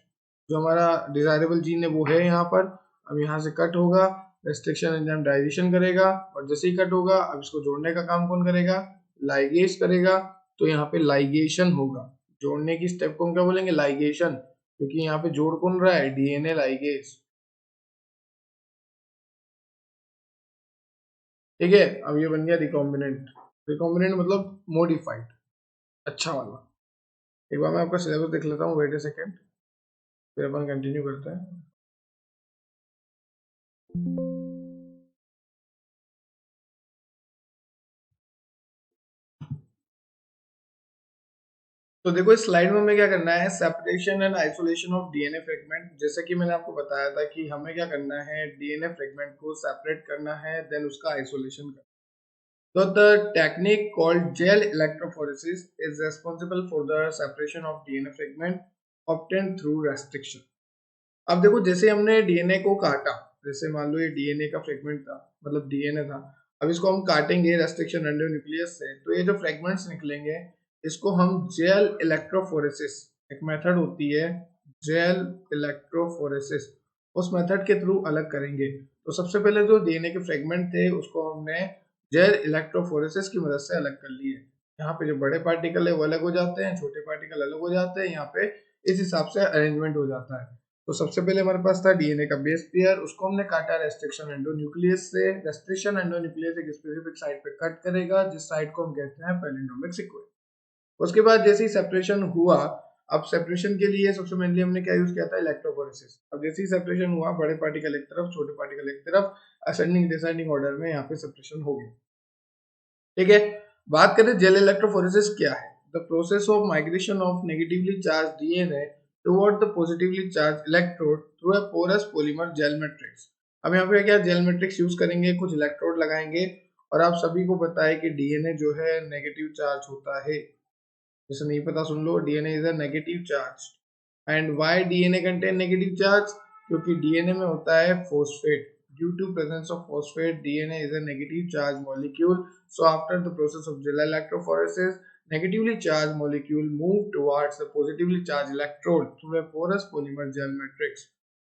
जो हमारा डिजायरेबल जीन है वो है यहाँ पर। अब यहाँ से कट होगा, रेस्ट्रिक्शन एंजाइम डाइजेशन करेगा, और जैसे ही कट होगा, अब इसको जोड़ने का काम कौन करेगा, लाइगेज करेगा। तो यहाँ पे लाइगेशन होगा, जोड़ने की स्टेप को हम क्या बोलेंगे, लाइगेशन, क्योंकि यहाँ पे जोड़ कौन रहा है, डीएनए लाइगेज, ठीक है। अब ये बन गया रिकॉम्बिनेंट। रिकॉम्बिनेंट मतलब मॉडिफाइड, अच्छा वाला। एक बार मैं आपका सिलेबस देख लेता हूँ, वेट ए सेकेंड, फिर अपन कंटिन्यू करते हैं। तो देखो इस स्लाइड में हमें क्या करना है, separation and isolation of DNA fragment. जैसे कि मैंने आपको बताया था कि हमें क्या करना है, डीएनए फ्रेगमेंट को सेपरेट करना है, देन उसका आइसोलेशन करना है। So the technique called gel electrophoresis is responsible for the separation of DNA fragment obtained through restriction. अब देखो जैसे हमने डीएनए को काटा, जैसे मान लो ये डीएनए का फ्रेगमेंट था, मतलब डीएनए था, अब इसको हम काटेंगे रेस्ट्रिक्शन एंडोन्यूक्लियस से, तो ये जो फ्रेगमेंट्स निकलेंगे, इसको हम जेल इलेक्ट्रोफोरेसिस, एक मेथड होती है जेल इलेक्ट्रोफोरेसिस, उस मेथड के थ्रू अलग करेंगे। तो सबसे पहले जो डीएनए के फ्रेगमेंट थे उसको हमने जेल इलेक्ट्रोफोरेसिस की मदद से अलग कर लिए। यहाँ पे जो बड़े पार्टिकल है वो अलग हो जाते हैं, छोटे पार्टिकल अलग हो जाते हैं, यहाँ पे इस हिसाब से अरेंजमेंट हो जाता है। तो सबसे पहले हमारे पास था डीएनए का बेस पेयर, उसको हमने काटा रेस्ट्रिक्शन एंडोन्यूक्लियस से। रेस्ट्रिक्शन एंडोन्यूक्लियस एक स्पेसिफिक साइट पे कट करेगा, जिस साइट को हम कहते हैं पैलिंड्रोमिक सीक्वेंस। उसके बाद जैसे ही सेपरेशन हुआ, अब सेपरेशन के लिए सबसे मेनली हमने क्या यूज किया था, इलेक्ट्रोफोरेसिस। अब जैसे ही सेपरेशन हुआ, बड़े पार्टिकल एक तरफ, छोटे पार्टिकल एक तरफ, असेंडिंग डिसेंडिंग ऑर्डर में यहाँ पे सेपरेशन हो गया, ठीक है। बात करें जेल इलेक्ट्रोफोरेसिस क्या है, the process of migration of negatively charge DNA toward the positively charge electrode through a porous polymer gel matrix. अब यहाँ पे क्या जेल मैट्रिक्स यूज करेंगे, कुछ इलेक्ट्रोड लगाएंगे, और आप सभी को पता है कि डीएनए जो है नेगेटिव चार्ज होता है, जैसे नहीं पता सुन लो, DNA is a negative charge. And why DNA contain negative charge, क्योंकि डीएनए में होता है phosphate. Due to presence of phosphate, DNA is a negative charge molecule. So after the process of gel electrophoresis, negatively charged molecule move towards the positively charged electrode through a porous polymer gel matrix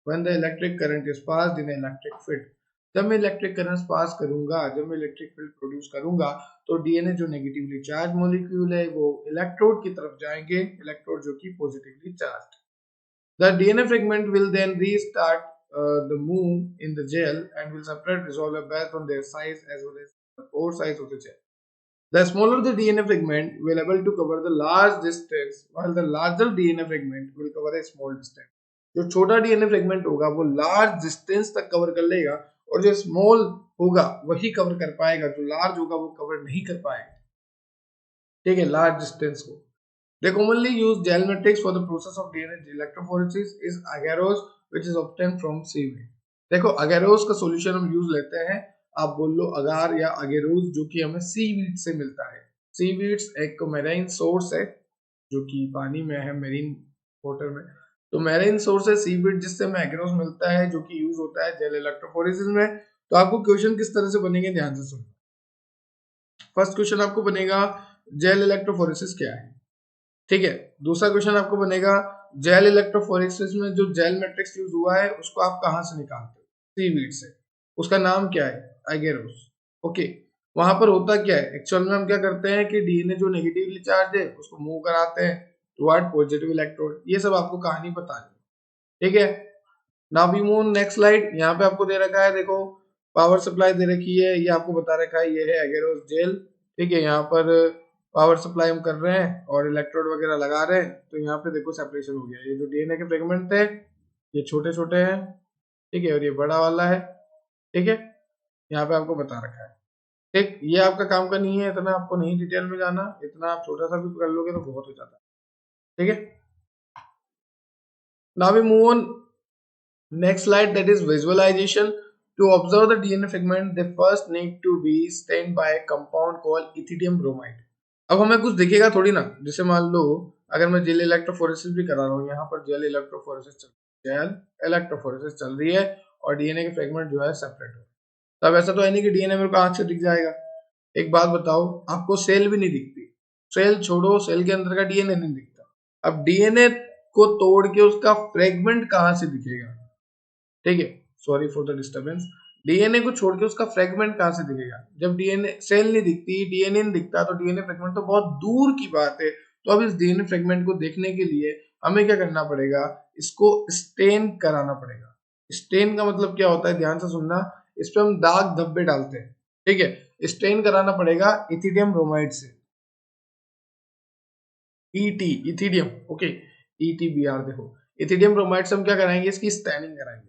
when the electric current is passed in an electric field. जब मैं electric current pass करूंगा, जब मैं electric field produce करूंगा, तो DNA जो negatively charge molecule है वो इलेक्ट्रोड की तरफ जाएंगे, इलेक्ट्रोड जो कि positively charge. The DNA fragment will then restart the move in the gel and will separate resolver based on their size as well as the pore size of the gel. The smaller the DNA fragment will able to cover the large distance, while the larger DNA fragment will cover a small distance. जो छोटा DNA fragment होगा वो large distance तक cover कर लेगा और जो small होगा वही cover कर पाएगा, जो large होगा वो cover नहीं कर पाएगा. ठीक है, large distance को. They commonly use gel matrix for the process of DNA electrophoresis is agarose which is obtained from seaweed. देखो agarose का solution हम यूज लेते हैं, आप बोल लो अगार या agarose, जो कि हमें सीवीड से मिलता है. सीवीड्स एक मेराइन सोर्स है जो कि पानी में है, मेरीन वाटर में. तो मेराइन सोर्स है सीवीड जिससे हमें agarose मिलता है जो कि यूज होता है जेल इलेक्ट्रोफोरेसिस में. तो आपको क्वेश्चन किस तरह से बनेंगे ध्यान से सुनो. फर्स्ट क्वेश्चन आपको बनेगा जेल इलेक्ट्रोफोरेसिस क्या है. ठीक है, दूसरा क्वेश्चन आपको बनेगा जेल इलेक्ट्रोफोरेसिस में जो जेल मैट्रिक्स यूज हुआ है उसको आप कहां से निकालते हो, सीवीड से. उसका नाम क्या है, एगेरोस. ओके, वहां पर होता क्या है, एक्चुअल में हम क्या करते हैं कि डीएनए जो नेगेटिवली चार्ज है उसको मूव कराते हैं टुवर्ड पॉजिटिव इलेक्ट्रोड. ये सब आपको कहानी बतानी है. ठीक है, now we move next slide. यहाँ पे आपको दे रखा है, देखो पावर सप्लाई दे रखी है, ये आपको बता रखा है, ये है एगेरोस जेल. ठीक है, यहाँ पर पावर सप्लाई हम कर रहे हैं और इलेक्ट्रोड वगैरह लगा रहे हैं. तो यहाँ पे देखो सेपरेशन हो गया. ये जो डीएनए के फ्रेगमेंट थे ये छोटे छोटे हैं, ठीक है, और ये बड़ा वाला है. ठीक है, यहाँ पे आपको बता रखा है. ठीक, ये आपका काम का नहीं है, इतना आपको नहीं डिटेल में जाना, इतना आप छोटा सा भी कर लोगे तो बहुत हो जाता है. ठीक है, now we move on next slide, that is visualization. To observe the DNA fragment they first need to be stained by a compound called ethidium bromide. अब हमें कुछ दिखेगा थोड़ी ना, जैसे मान लो अगर मैं जेल इलेक्ट्रोफोरेसिस भी करा रहा हूँ, यहाँ पर जेल इलेक्ट्रोफोरेसिस चल रही है और डीएनए के फ्रेगमेंट जो है सेपरेट हो. तब ऐसा तो है नहीं कि डीएनए मेरे को आंख से दिख जाएगा. एक बात बताओ, आपको सेल भी नहीं दिखती, सेल छोड़ो, सेल के अंदर का डीएनए नहीं दिखता. अब डीएनए को तोड़ के उसका फ्रेगमेंट कहाँ से दिखेगा. ठीक है, sorry for the disturbance. DNA को छोड़ के उसका फ्रेगमेंट कहां से दिखेगा, जब डीएनए सेल नहीं दिखती, डीएनए नहीं दिखता, तो डीएनए फ्रेगमेंट तो बहुत दूर की बात है. तो अब इस डीएनए फ्रेगमेंट को देखने के लिए हमें क्या करना पड़ेगा, इसको स्टेन कराना पड़ेगा. स्टेन का मतलब क्या होता है, ध्यान से सुनना. इस पे हम दाग धब्बे डालते हैं. ठीक है, स्टेन कराना पड़ेगा इथिडियम ब्रोमाइड से. ET, ethidium. ओके, ईटीबीआर. देखो इथिडियम ब्रोमाइड से हम क्या कराएंगे, इसकी स्टेनिंग कराएंगे.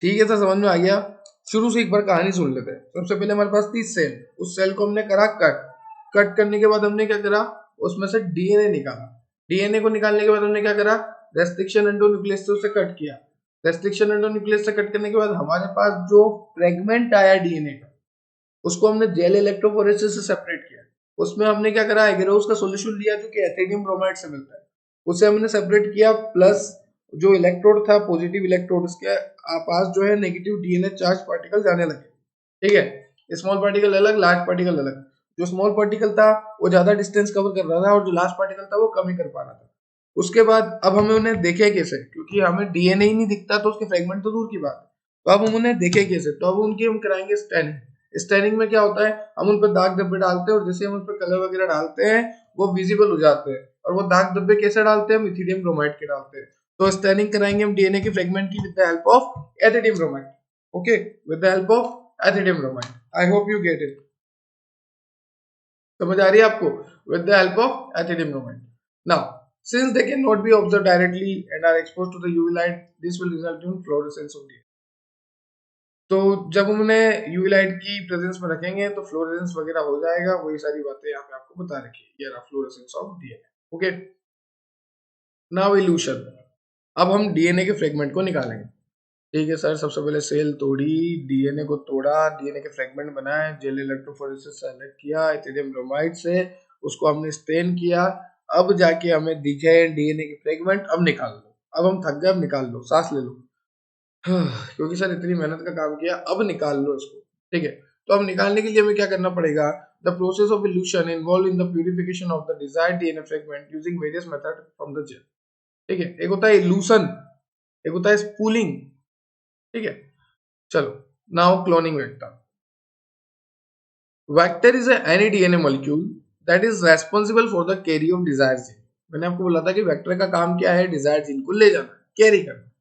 ठीक है सर, समझ में आ गया. शुरू से एक बार कहानी सुन लेते हैं. सबसे पहले हमारे पास थी सेल, उस सेल को हमने करा कट करने के बाद हमने क्या करा, उसमें से डीएनए निकाला. डीएनए को निकालने के बाद हमने क्या करा, रेस्ट्रिक्शन एंडोन्यूक्लियस से उसे कट किया. रेस्ट्रिक्शन एंडोन्यूक्लियस से कट करने के बाद हमारे पास जो फ्रेगमेंट आया डीएनए का, उसको हमने जेल इलेक्ट्रोफोरेसिस से सेपरेट किया. उसमें हमने क्या करा, एगेरोस का सॉल्यूशन लिया जो कि एथिडियम ब्रोमाइड से मिलता है, उसे हमने सेपरेट किया. प्लस जो इलेक्ट्रोड था, पॉजिटिव इलेक्ट्रोड, उसके पास जो है नेगेटिव डीएनए चार्ज पार्टिकल जाने लगे. ठीक है, स्मॉल पार्टिकल अलग, लार्ज पार्टिकल अलग. जो स्मॉल पार्टिकल था वो ज्यादा डिस्टेंस कवर कर रहा था और जो लार्ज पार्टिकल था वो कम ही कर पा रहा था. उसके बाद अब हमें उन्हें देखे कैसे, क्योंकि हमें डीएनए ही नहीं दिखता तो उसके फ्रेगमेंट तो दूर की बात है. तो अब हम उन्हें देखे कैसे, तो अब उनकी हम कराएंगे स्टेनिंग. स्टेनिंग में क्या होता है, हम उन पर दाग धब्बे डालते हैं और जैसे हम उन पर कलर वगैरह डालते हैं वो विजिबल हो जाते हैं. और वो दाग धब्बे कैसे डालते हैं, हम इथिडियम ब्रोमाइड के डालते हैं. तो स्टेनिंग कराएंगे हम डीएनए के फ्रेगमेंट की with the help of ethidium bromide. Okay, with the help of ethidium bromide. I hope you get it. समझ आ रही है आपको, with the help of ethidium bromide. Now since they cannot be observed directly and are exposed to the UV light, this will result in fluorescence of DNA. तो जब हम उन्हें UV light की presence में रखेंगे तो फ्लोरेसेंस वगैरह हो जाएगा. वही सारी बातें यहाँ पे आपको बता रखी है. ये रहा fluorescence of DNA. Okay, now evolution. अब हम डीएनए के फ्रेगमेंट को निकालेंगे. ठीक है सर, सबसे पहले सेल तोड़ी, डीएनए को तोड़ा, डीएनए के फ्रेगमेंट बनाए, जेल इलेक्ट्रोफोरेसिस से अलग किया इथिडियम ब्रोमाइड से, उसको हमने स्टेन किया. अब जाके हमें दिखे डीएनए के फ्रेगमेंट. अब निकाल लो. अब हम थक गए, अब निकाल लो, सांस ले लो. क्योंकि सर इतनी मेहनत का काम किया, अब निकाल लो इसको. ठीक है, तो अब निकालने के लिए हमें क्या करना पड़ेगा, the process of elution involved in the purification of the desired DNA fragment using various methods from the gel. ठीक है, एक होता है इल्यूशन, एक होता है स्पूलिंग. ठीक है, चलो. Now cloning vector. Vector is any DNA molecule that is responsible for the carry off desired gene. मैंने आपको बोला था कि वेक्टर का काम क्या है, डिजायर्ड जीन को ले जाना, कैरी करना.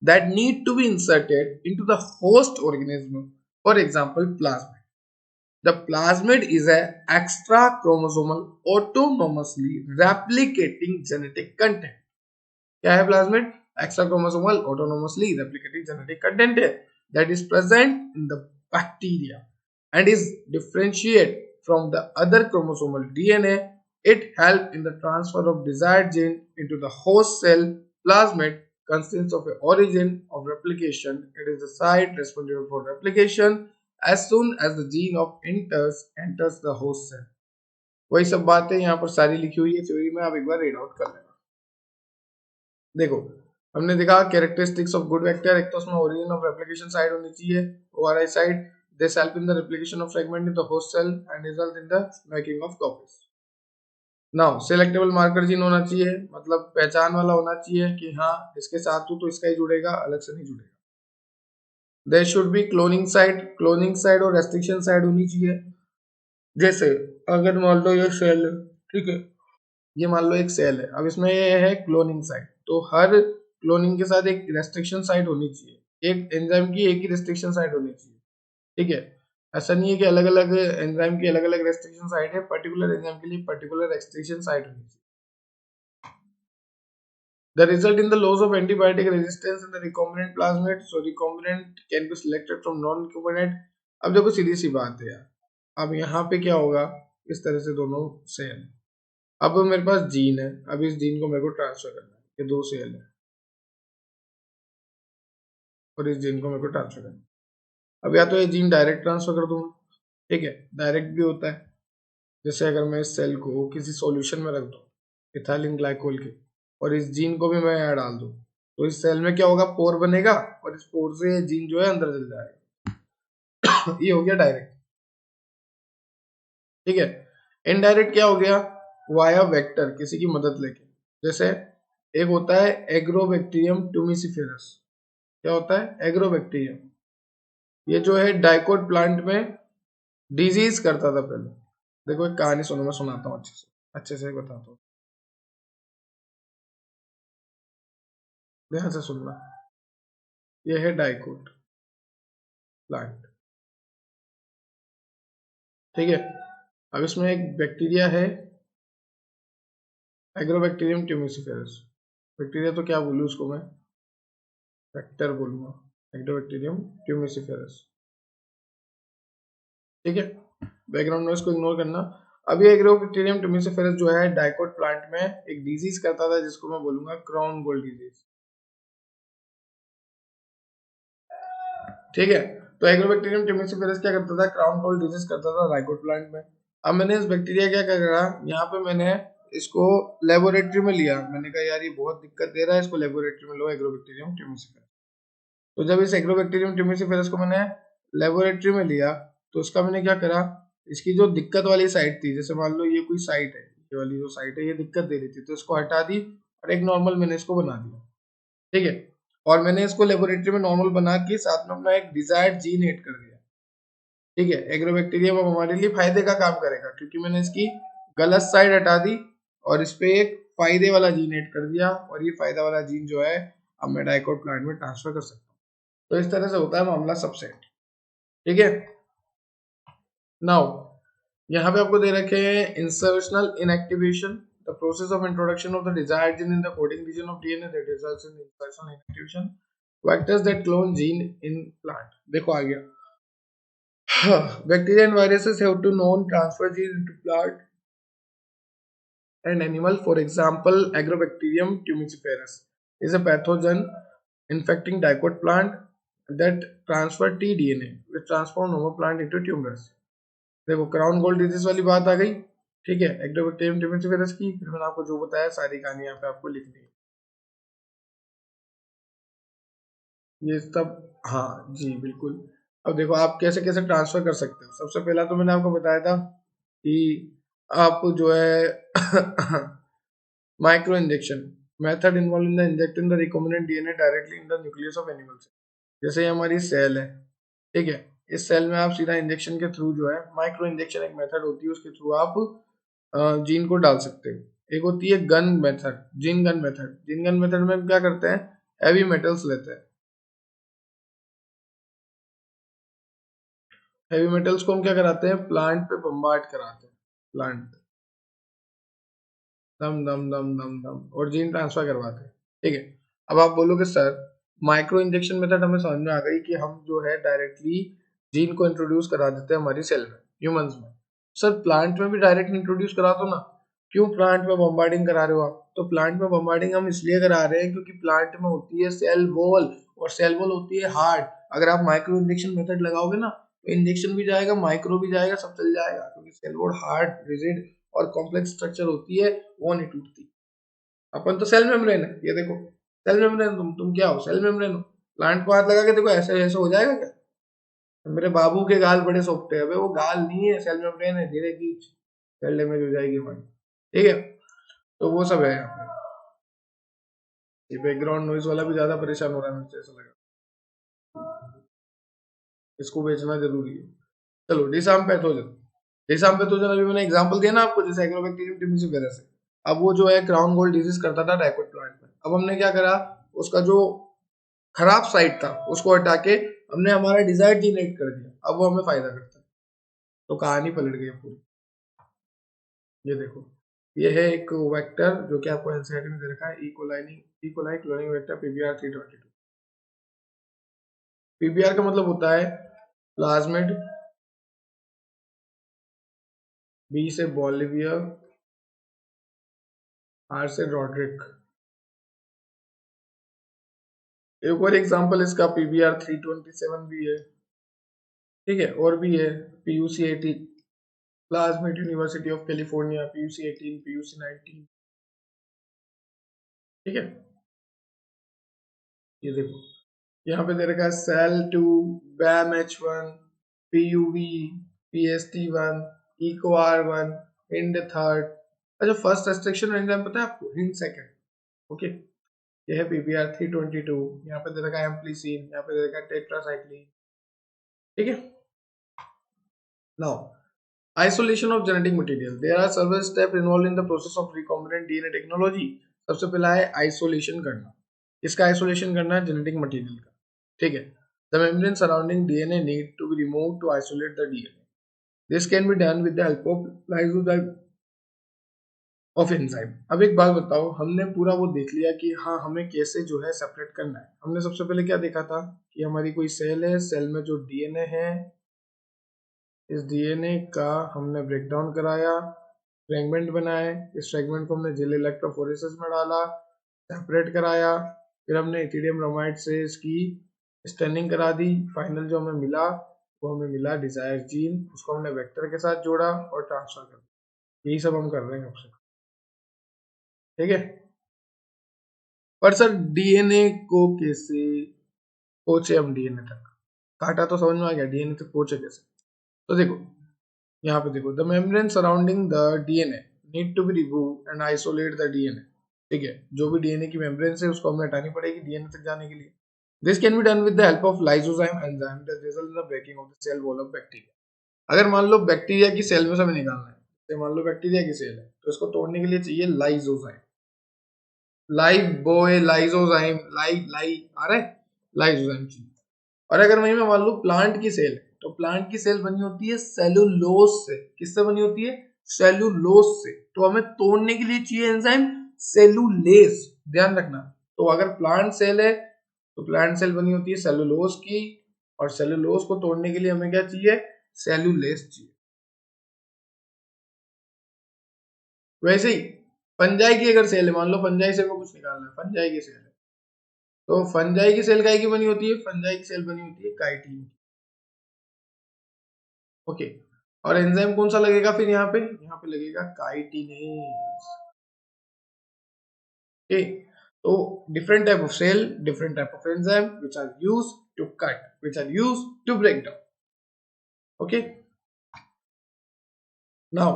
That need to be inserted into the host organism, for example plasmid. The plasmid is a extra chromosomal autonomously replicating genetic content. क्या है plasmid? Extra chromosomal autonomously replicating genetic content है that is present in the bacteria and is differentiate from the other chromosomal DNA. It helps in the transfer of desired gene into the host cell. Plasmid consists of a origin of replication. It is the site responsible for replication as soon as the gene of enters the host cell. वही सब बातें यहाँ पर सारी लिखी हुई है theory में, आप एक बार रीड आउट कर लेना. देखो, हमने देखा कैरेक्टरिस्टिक्स ऑफ गुड वेक्टर. एक तो उसमें ओरिजिन ऑफ रेप्लिकेशन साइट होनी चाहिए, ORI site. This help in the replication of fragment in the host cell and result in the making of copies. Now, selectable marker gene होना चाहिए, मतलब पहचान वाला होना चाहिए कि हाँ इसके साथ तो इसका ही जुड़ेगा, अलग से नहीं जुड़ेगा. There should be cloning site और restriction site होनी चाहिए. जैसे अगर मान लो ये सेल, ठीक है, ये मान लो एक सेल है, अब इसमें ये है क्लोनिंग साइट, तो हर क्लोनिंग के साथ एक रेस्ट्रिक्शन साइट होनी चाहिए. एक एंजाइम की एक ही रेस्ट्रिक्शन साइट होनी चाहिए. ठीक है, ऐसा नहीं है कि अलग अलग एंजाइम की अलग अलग रेस्ट्रिक्शन साइट है, पर्टिकुलर एंजाइम के लिए पर्टिकुलर रेस्ट्रिक्शन साइट होनी चाहिए. The result in the loss of antibiotic resistance in the recombinant plasmid. So recombinant can be selected from non-recombinant. अब देखो सीधी सी बात है यार, अब यहाँ पे क्या होगा, इस तरह से दोनों सेल, अब मेरे पास जीन है, अब इस जीन को मेरे को ट्रांसफर करना है, ये दो सेल है और इस जीन को मेरे को ट्रांसफर करना है. अब या तो ये जीन डायरेक्ट ट्रांसफर कर दूंगा, ठीक है, डायरेक्ट भी होता है. जैसे अगर मैं इस सेल को किसी सॉल्यूशन में रख दूं इथाइलिन ग्लाइकोल के, और इस जीन को भी मैं यहाँ डाल दूं, तो इस सेल में क्या होगा, पोर बनेगा और इस पोर से जीन जो है अंदर चल जाएगा. ये हो गया डायरेक्ट. ठीक है, इनडायरेक्ट क्या हो गया, वाया वेक्टर, किसी की मदद लेके. जैसे एक होता है एग्रोबैक्टीरियम ट्यूमिसिफेरस. क्या होता है एग्रोबैक्टीरियम? ये जो है डाइकोट प्लांट में डिजीज करता था पहले. देखो एक कहानी सुनो, मैं सुनाता हूँ अच्छे से बताता हूँ, ध्यान से सुनना. ये है डाइकोट प्लांट, ठीक है. अब इसमें एक बैक्टीरिया है एग्रोबैक्टीरियम ट्यूमिसिफेरस. बैक्टीरिया तो क्या बोलूँ उसको मैं, वेक्टर बोलूंगा, एग्रोबैक्टीरियम ट्यूमिसिफेरस. ठीक है, बैकग्राउंड नॉइस को इग्नोर करना. अब ये एग्रोबैक्टीरियम ट्यूमिसिफेरस जो है डाइकोट प्लांट में एक डिजीज करता था जिसको मैं बोलूंगा क्राउन गोल्ड डिजीज. ठीक है, तो एग्रोबैक्टीरियम ट्यूमिसिफेरस क्या करता था, क्राउन गोल्ड डिजीज करता था डाइकोट प्लांट में. अब मैंने इस बैक्टीरिया क्या करा, यहाँ पे मैंने इसको लेबोरेटरी में लिया. मैंने कहा यार ये बहुत दिक्कत दे रहा है, इसको लेबोरेटरी में लो, एग्रोबैक्टीरियम ट्यूमिसिफेरस. तो जब इस एग्रोबैक्टीरियम ट्यूमिसिफेरस को मैंने लेबोरेटरी में लिया, तो उसका मैंने क्या करा, इसकी जो दिक्कत वाली साइट थी, जैसे मान लो ये कोई साइट है, ये वाली जो साइट है ये दिक्कत दे रही थी, तो इसको हटा दी और एक नॉर्मल मैंने इसको बना दिया. ठीक है, और मैंने इसको लेबोरेटरी में नॉर्मल बना के साथ में अपना एक डिजायर्ड जीन ऐड कर दिया. ठीक है, एग्रोबैक्टीरियम अब हमारे लिए फायदे का काम करेगा क्योंकि मैंने इसकी गलत साइड हटा दी और इस पे एक फायदे वाला जीन ऐड कर दिया, और ये फायदा वाला जीन जो है अब मैं डाइकोट प्लांट में ट्रांसफर कर सकता हूँ. तो इस तरह से होता है मामला सबसेट. ठीक है, नाउ यहाँ पे आपको दे रखे हैं insertional inactivation, the process of introduction of the desired gene in the coding region of DNA that results in insertional inactivation. Vectors that clone gene in plant. देखो आ गया, bacteria and viruses have to known transfer genes into plant and animal. For example, Agrobacterium tumefiferus is a pathogen infecting dicot plant that transfer tDNA which transform normal plant into tumors. देखो crown gold disease वाली बात आ गई. ठीक है, agrobacterium ट्यूमिफेरस की, फिर मैंने आपको जो बताया सारी कहानी यहाँ पे आपको लिखनी है ये सब. हाँ जी बिल्कुल. अब देखो आप कैसे कैसे ट्रांसफर कर सकते हो. सबसे पहला तो मैंने आपको बताया था कि आप जो है micro injection method involve in the injecting the recombinant DNA directly in the nucleus of animal cell. जैसे ये हमारी सेल है, ठीक है, इस सेल में आप सीधा इंजेक्शन के थ्रू जो है, माइक्रो इंजेक्शन एक मेथड होती है, उसके थ्रू आप जीन को डाल सकते हो। एक होती है gun method, gene gun method. Gene gun method में क्या करते हैं, हैवी मेटल्स लेते हैं, हैवी मेटल्स को हम क्या कराते हैं, प्लांट पे बम्बार्ड कराते हैं, प्लांट दम दम दम दम दम, और जीन ट्रांसफर करवाते हैं, ठीक है। अब आप बोलोगे सर माइक्रो इंजेक्शन मेथड हमें समझ में आ गई कि हम जो है डायरेक्टली जीन को इंट्रोड्यूस करा देते हैं हमारी सेल में, ह्यूमंस में। सर प्लांट में भी डायरेक्ट इंट्रोड्यूस करा दो ना, क्यों प्लांट में बम्बार्डिंग करा रहे हो आप? तो प्लांट में बम्बार्डिंग हम इसलिए करा रहे हैं क्योंकि प्लांट में होती है सेल वॉल, और सेल वॉल होती है हार्ड। अगर आप माइक्रो इंजेक्शन मेथड लगाओगे ना, तो इंजेक्शन भी जाएगा, माइक्रो भी जाएगा, सब चल जाएगा, क्योंकि सेल वॉल हार्ड, रिजिड और कॉम्प्लेक्स स्ट्रक्चर होती है, वो नहीं टूटती। अपन तो सेल मेम्ब्रेन है, ये देखो सेल मेम्ब्रेन, तुम क्या हो, सेल मेम्ब्रेन हो। प्लांट को हाथ लगा के देखो, ऐसे ऐसे हो जाएगा क्या? मेरे बाबू के गाल बड़े सॉफ्ट है, अबे वो गाल नहीं है, सेल मेम्ब्रेन है, धीरे खींच, सेल डैमेज हो जाएगी हमारी, ठीक है। तो वो सब है यहाँ पे। ये बैकग्राउंड नॉइज वाला भी ज्यादा परेशान हो रहा है मुझे, ऐसा लगा, इसको बेचना जरूरी है। चलो डिसाम पैथोजन, डिसाम पैथोजन अभी मैंने एग्जांपल दिया ना आपको, जैसे एग्रोबैक्टीरियम टिमिसी वगैरह से। अब वो जो है क्राउन गोल्ड डिजीज करता था डाइकोट प्लांट में, अब हमने क्या करा, उसका जो खराब साइड था उसको हटा के हमने हमारा डिजायर्ड जीन ऐड कर दिया, अब वो हमें फायदा करता है। तो कहानी पलट गई पूरी। ये देखो, ये है एक वेक्टर जो कि आपको एनसीईआरटी में दे रखा है, E coli cloning vector PBR 322। PBR का मतलब होता है प्लाज्मिड, बी से बॉलिविया, आर से रॉड्रिक। एक और एग्जांपल इसका पीबीआर 327 भी है, ठीक है, और भी है PUC 18, plasmid university of California, PUC 18, PUC 19, ठीक है। ये देखो यहाँ पे दे रखा है Sal 2, Bam H1, PUV, PST1, Eco R1, Hind third. अच्छा फर्स्ट रेस्ट्रिक्शन एंजाइम पता है आपको, हिंड सेकंड, ओके। ये है पीबीआर 322, यहाँ पे दे रखा है एम्प्लीसिन, यहाँ पे दे रखा है टेट्रासाइक्लिन, ठीक है। Now isolation of genetic material, there are several steps involved in the process of recombinant DNA technology। सबसे पहला है आइसोलेशन करना, इसका आइसोलेशन करना है जेनेटिक मटेरियल का, ठीक है। The membrane surrounding DNA need to be removed to isolate the DNA. This can be done with the help of lysozyme of enzyme। अब एक बात बताओ, हमने पूरा वो देख लिया कि हाँ हमें कैसे जो है सेपरेट करना है। हमने सबसे पहले क्या देखा था कि हमारी कोई सेल है, सेल में जो डीएनए है, इस डीएनए का हमने ब्रेक डाउन कराया, फ्रेगमेंट बनाए, इस फ्रेगमेंट को हमने जेल इलेक्ट्रोफोरेसिस में डाला, सेपरेट कराया, फिर हमने इथिडियम ब्रोमाइड से इसकी स्टैनिंग करा दी। फाइनल जो हमें मिला, वो हमें मिला डिजायर जीन, उसको हमने वेक्टर के साथ जोड़ा और ट्रांसफर कर दिया। यही सब हम कर रहे हैं आपसे, ठीक है। पर सर डीएनए को कैसे पहुंचे हम, डीएनए तक काटा तो समझ में आ गया, डीएनए तक पहुंचे कैसे? तो देखो यहाँ पे देखो, the membrane surrounding the DNA need to be remove and isolate the DNA, ठीक है। जो भी डीएनए की मेम्ब्रेन है उसको हमें हटानी पड़ेगी डीएनए तक जाने के लिए। This can be done with the help of lysozyme enzyme that result in the breaking of the cell wall of bacteria. अगर मान लो बैक्टीरिया की सेल में से हमें निकालना है, तो मान लो बैक्टीरिया की सेल है, तो इसको तोड़ने के लिए चाहिए लाइसोजाइम, लाइव बॉय लाइसोजाइम, लाई आ रहा है, लाइसोजाइम चाहिए। और अगर वहीं में मान लो प्लांट की सेल है, तो प्लांट की सेल बनी होती है सेलुलोज से। किससे बनी होती है? सेलुलोज से। तो हमें तोड़ने के लिए चाहिए एंजाइम सेलुलेज, ध्यान रखना। तो अगर प्लांट सेल है तो प्लांट सेल बनी होती है सेलुलोज की, और सेलुलोज को तोड़ने के लिए हमें क्या चाहिए? सेलुलेज चाहिए। वैसे ही फंजाई की अगर सेल है, मान लो फंजाई से को कुछ निकालना है, फंजाई की सेल है, तो फंजाई की सेल काय की बनी होती है? फंजाई की सेल बनी होती है काइटिन की, ओके। और एंजाइम कौन सा लगेगा फिर यहाँ पे? यहाँ पे लगेगा काइटिनेज, ओके। तो different type of cell, different type of enzyme which are used to cut, which are used to break down, okay. Now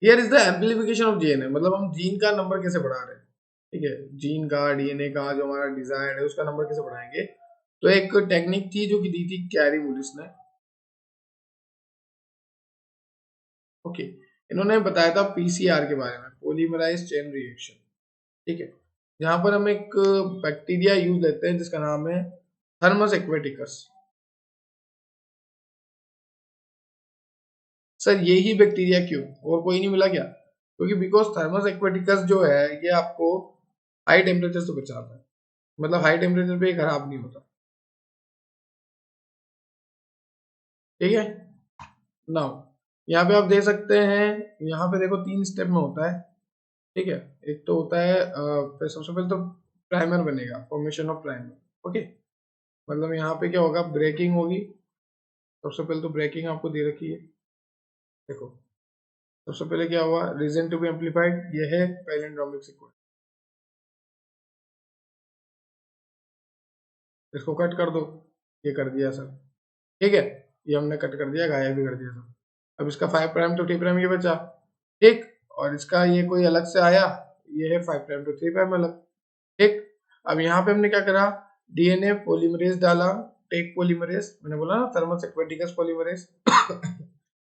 here is the amplification of DNA, मतलब हम जीन का नंबर कैसे बढ़ा रहे हैं, ठीक है, जीन का डीएनए का जो हमारा डिजायर है उसका नंबर कैसे बढ़ाएंगे। तो एक टेक्निक थी जो कि दी थी कैरी मुलिस ने, ओके, इन्होंने बताया था पीसीआर के बारे में, पॉलीमराइज चेन रिएक्शन, ठीक है, यहाँ पर हम एक बैक्टीरिया यूज लेते हैं जिसका नाम है थर्मस एक्वेटिकस। सर यही बैक्टीरिया क्यों, और कोई नहीं मिला क्या? क्योंकि बिकॉज थर्मस एक्वेटिकस जो है ये आपको हाई टेम्परेचर से बचाता है, मतलब हाई टेम्परेचर पे खराब नहीं होता, ठीक है। नाउ यहाँ पे आप देख सकते हैं, यहाँ पे देखो 3 स्टेप में होता है, ठीक है। एक तो होता है फिर सबसे पहले तो प्राइमर बनेगा, फॉर्मेशन ऑफ प्राइमर, ओके, मतलब यहाँ पे क्या होगा, ब्रेकिंग होगी। सबसे पहले तो ब्रेकिंग आपको दे रखी है, देखो सबसे पहले क्या हुआ, रीजन टू बी एम्पलीफाइड, ये है पैलिंड्रोमिक सीक्वेंस, इसको कट कर दो, ये कर दिया सर, ठीक है, ये हमने कट कर दिया, गायब भी कर दिया सर। अब इसका 5 प्राइम टू 3 प्राइम ये बचा, ठीक, और इसका ये कोई अलग से आया, ये है 5 प्राइम टू 3 प्राइम अलग, ठीक। अब यहाँ पे हमने क्या करा, डीएनए पॉलीमरेज डाला, टेक पॉलीमरेज, मैंने बोला ना थर्मस एक्वेटिकस पॉलीमरेज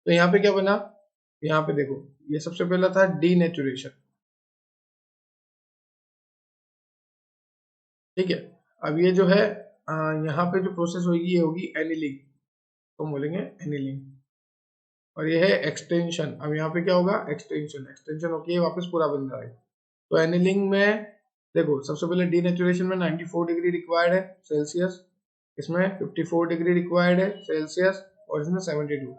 तो यहाँ पे क्या बना, यहाँ पे देखो, ये सबसे पहला था डीनेचुरेशन, ठीक है। अब ये जो है यहाँ पे जो प्रोसेस होगी ये होगी एनिलिंग, तो हम बोलेंगे एनिलिंग, और ये है एक्सटेंशन। अब यहाँ पे क्या होगा, एक्सटेंशन, एक्सटेंशन होके वापस पूरा बन जाएगा। तो एनिलिंग में देखो सबसे पहले डीनेचुरेशन में 94 डिग्री रिक्वायर्ड है सेल्सियस, इसमें 54 डिग्री रिक्वायर्ड है सेल्सियस, और इसमें 72,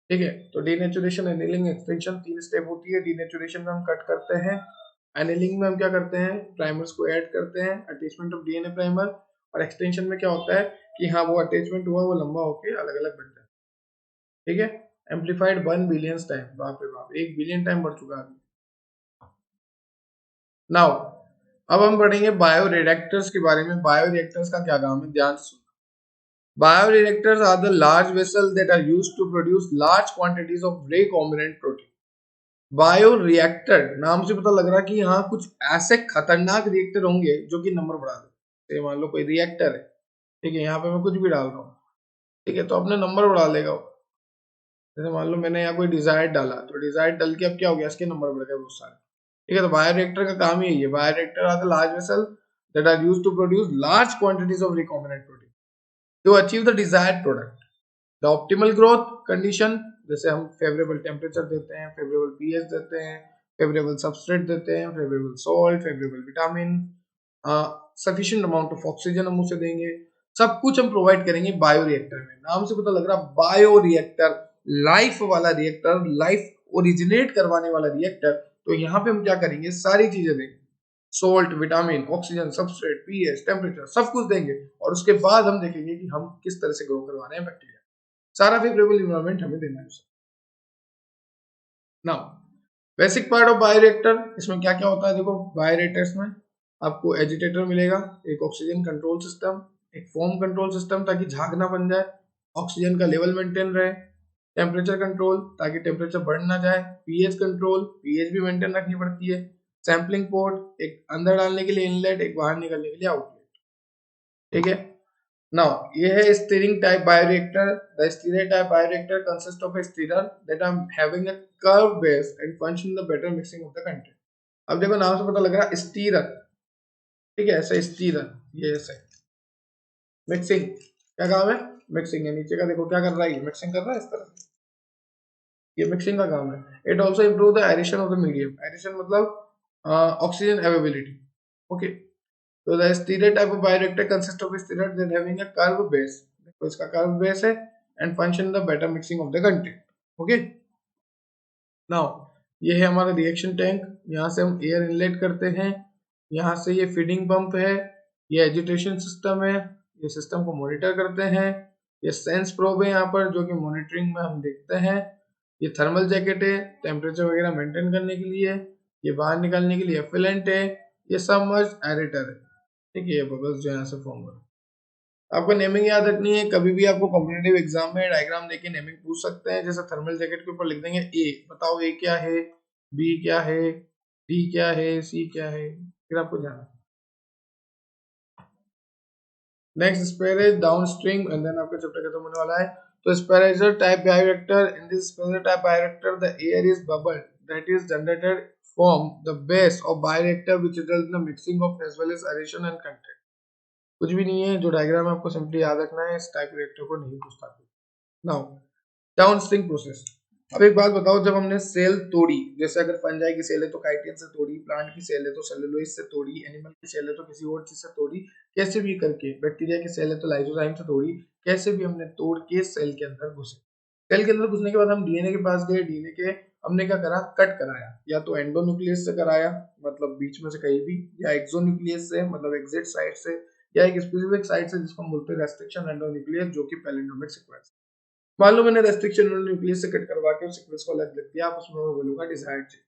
ठीक है। तो डीनेचुरेशन, एनिलिंग, एक्सटेंशन 3 स्टेप होती है। डीनेचुरेशन में हम कट करते हैं, एनिलिंग में हम क्या करते हैं, प्राइमर्स को ऐड करते हैं, अटैचमेंट ऑफ डीएनए प्राइमर, और एक्सटेंशन में क्या होता है कि हाँ वो अटैचमेंट हुआ वो लंबा होके अलग अलग बन जाए, ठीक है। एम्पलीफाइड 1 बिलियन टाइम, बाप रे बाप 1 बिलियन टाइम बढ़ चुका है। नाउ अब हम पढ़ेंगे बायो रिएक्टर्स के बारे में। बायो रिएक्टर्स का क्या काम है, ध्यान से सुनो। Bioreactors are the large vessels that are used to produce large quantities of recombinant protein. Bioreactor नाम से पता लग रहा है कि यहाँ कुछ ऐसे खतरनाक रिएक्टर होंगे जो कि नंबर बढ़ा दे। मान लो कोई रिएक्टर है, ठीक है, यहाँ पे मैं कुछ भी डाल रहा हूँ, ठीक है, तो अपने नंबर बढ़ा लेगा। जैसे मान लो मैंने यहाँ कोई डिजायर डाला, तो डिजायर डल के अब क्या हो गया, इसके नंबर बढ़ गए बहुत सारे, ठीक है। तो बायोरिएक्टर का काम ही है, bioreactor are the large vessel that are used to produce large quantities of recombinant protein to achieve the desired product. The optimal growth condition, जैसे हम फेवरेबल टेम्परेचर देते हैं, फेवरेबल पीएच देते हैं, फेवरेबल सबस्ट्रेट देते हैं, favourable salt, favourable vitamin, sufficient amount of oxygen हम उसे देंगे, सब कुछ हम प्रोवाइड करेंगे बायोरिएक्टर में। नाम से पता लग रहा बायोरिएक्टर, लाइफ वाला रिएक्टर, लाइफ ओरिजिनेट करवाने वाला रिएक्टर। तो यहाँ पे हम क्या करेंगे, सारी चीजें देंगे, salt, vitamin, oxygen, substrate, pH, temperature, सब कुछ देंगे, और उसके बाद हम देखेंगे कि हम किस तरह से ग्रो करवा रहे हैं बैक्टीरिया। सारा फेवरेबल इन्वायरमेंट हमें देना है उसे। Now basic part of bioreactor, इसमें क्या क्या होता है, देखो बायोरिएक्टर्स में आपको एजिटेटर मिलेगा, एक ऑक्सीजन कंट्रोल सिस्टम, एक फोम कंट्रोल सिस्टम ताकि झाग ना बन जाए, ऑक्सीजन का लेवल मेंटेन रहे, टेम्परेचर कंट्रोल ताकि टेम्परेचर बढ़ ना जाए, पीएच कंट्रोल, पीएच भी मेंटेन रखनी पड़ती है, सैंपलिंग पोर्ट, एक अंदर डालने के लिए इनलेट, एक बाहर निकलने के लिए आउटलेट, ठीक है। Now, ये है stirring type bioreactor. The stirrer type bioreactor consists of a stirrer that are having a curved base and function the better mixing of the content. अब देखो नाम से पता लग रहा है स्टीरर, ठीक है, ऐसा स्टीरर, ये ऐसे मिक्सिंग, क्या काम है, मिक्सिंग है। नीचे का देखो क्या कर रहा है, मिक्सिंग कर रहा है इस तरह, ये मिक्सिंग का काम है। It also improve the addition of the medium, addition मतलब oxygen availability, okay. So the stirred type of bioreactor consists of a stirrer that having a curved base. तो इसका curved base है and function the better mixing of the content. Okay. Now ये है हमारा reaction tank, यहाँ से हम air inlet करते हैं, यहाँ से ये फीडिंग पंप है, ये एजिटेशन सिस्टम है, ये सिस्टम को मॉनिटर करते हैं, ये सेंस प्रोब है यहाँ पर जो कि मॉनिटरिंग में हम देखते हैं, ये थर्मल जैकेट है टेम्परेचर वगैरह मेंटेन करने के लिए, ये बाहर निकालने के लिए एफिलेंट है, ये सबमर्ज्ड एरेटर है, ठीक है, ये बबल्स जो यहाँ से फॉर्म हो रहे हैं। आपको नेमिंग याद रखनी है, कभी भी आपको कॉम्पिटिटिव एग्जाम में डायग्राम देके नेमिंग पूछ सकते हैं। जैसे थर्मल जैकेट के ऊपर लिख देंगे ए, बताओ ए क्या है, बी क्या है, डी क्या है, सी क्या है, फिर आपको जाना। Next sparger is downstream and then आपका चैप्टर खत्म होने वाला है। तो sparger is a type bioreactor, in this sparger type bioreactor the air is bubble that is generated from the base of bioreactor which results in the mixing of as well as aeration and contact। कुछ भी नहीं है, जो diagram है आपको simply याद रखना है, इस टाइप रिएक्टर को नहीं पूछता। Now downstream process. अब एक बात बताओ, जब हमने सेल तोड़ी, जैसे अगर फंजाई की सेल है तो काइटिन से तोड़ी, प्लांट की सेल है तो सेलुलोज से तोड़ी, एनिमल की सेल है तो किसी और चीज से तोड़ी, कैसे भी करके, बैक्टीरिया की सेल है तो लाइसोजाइम से तोड़ी, कैसे भी हमने तोड़ के सेल के अंदर घुसे। सेल के अंदर घुसने के बाद हम डीएनए के पास गए, डीएनए के हमने क्या करा, कट कराया, या तो एंडोन्यूक्लियस से कराया मतलब बीच में से कहीं भी, या एक्सोन्यूक्लियस से मतलब एग्जिट साइड से, या एक स्पेसिफिक साइड से जिसको हम बोलते हैं रेस्ट्रिक्शन एंडोन्यूक्लियस, जो कि पैलिंड्रोमिक सीक्वेंस। मान लो मैंने रेस्ट्रिक्शन न्यूक्लियस से कट करवा के उस सीक्वेंस को अलग लिख दिया, आप उसमें मैं बोलूंगा डिजायर्ड जीन।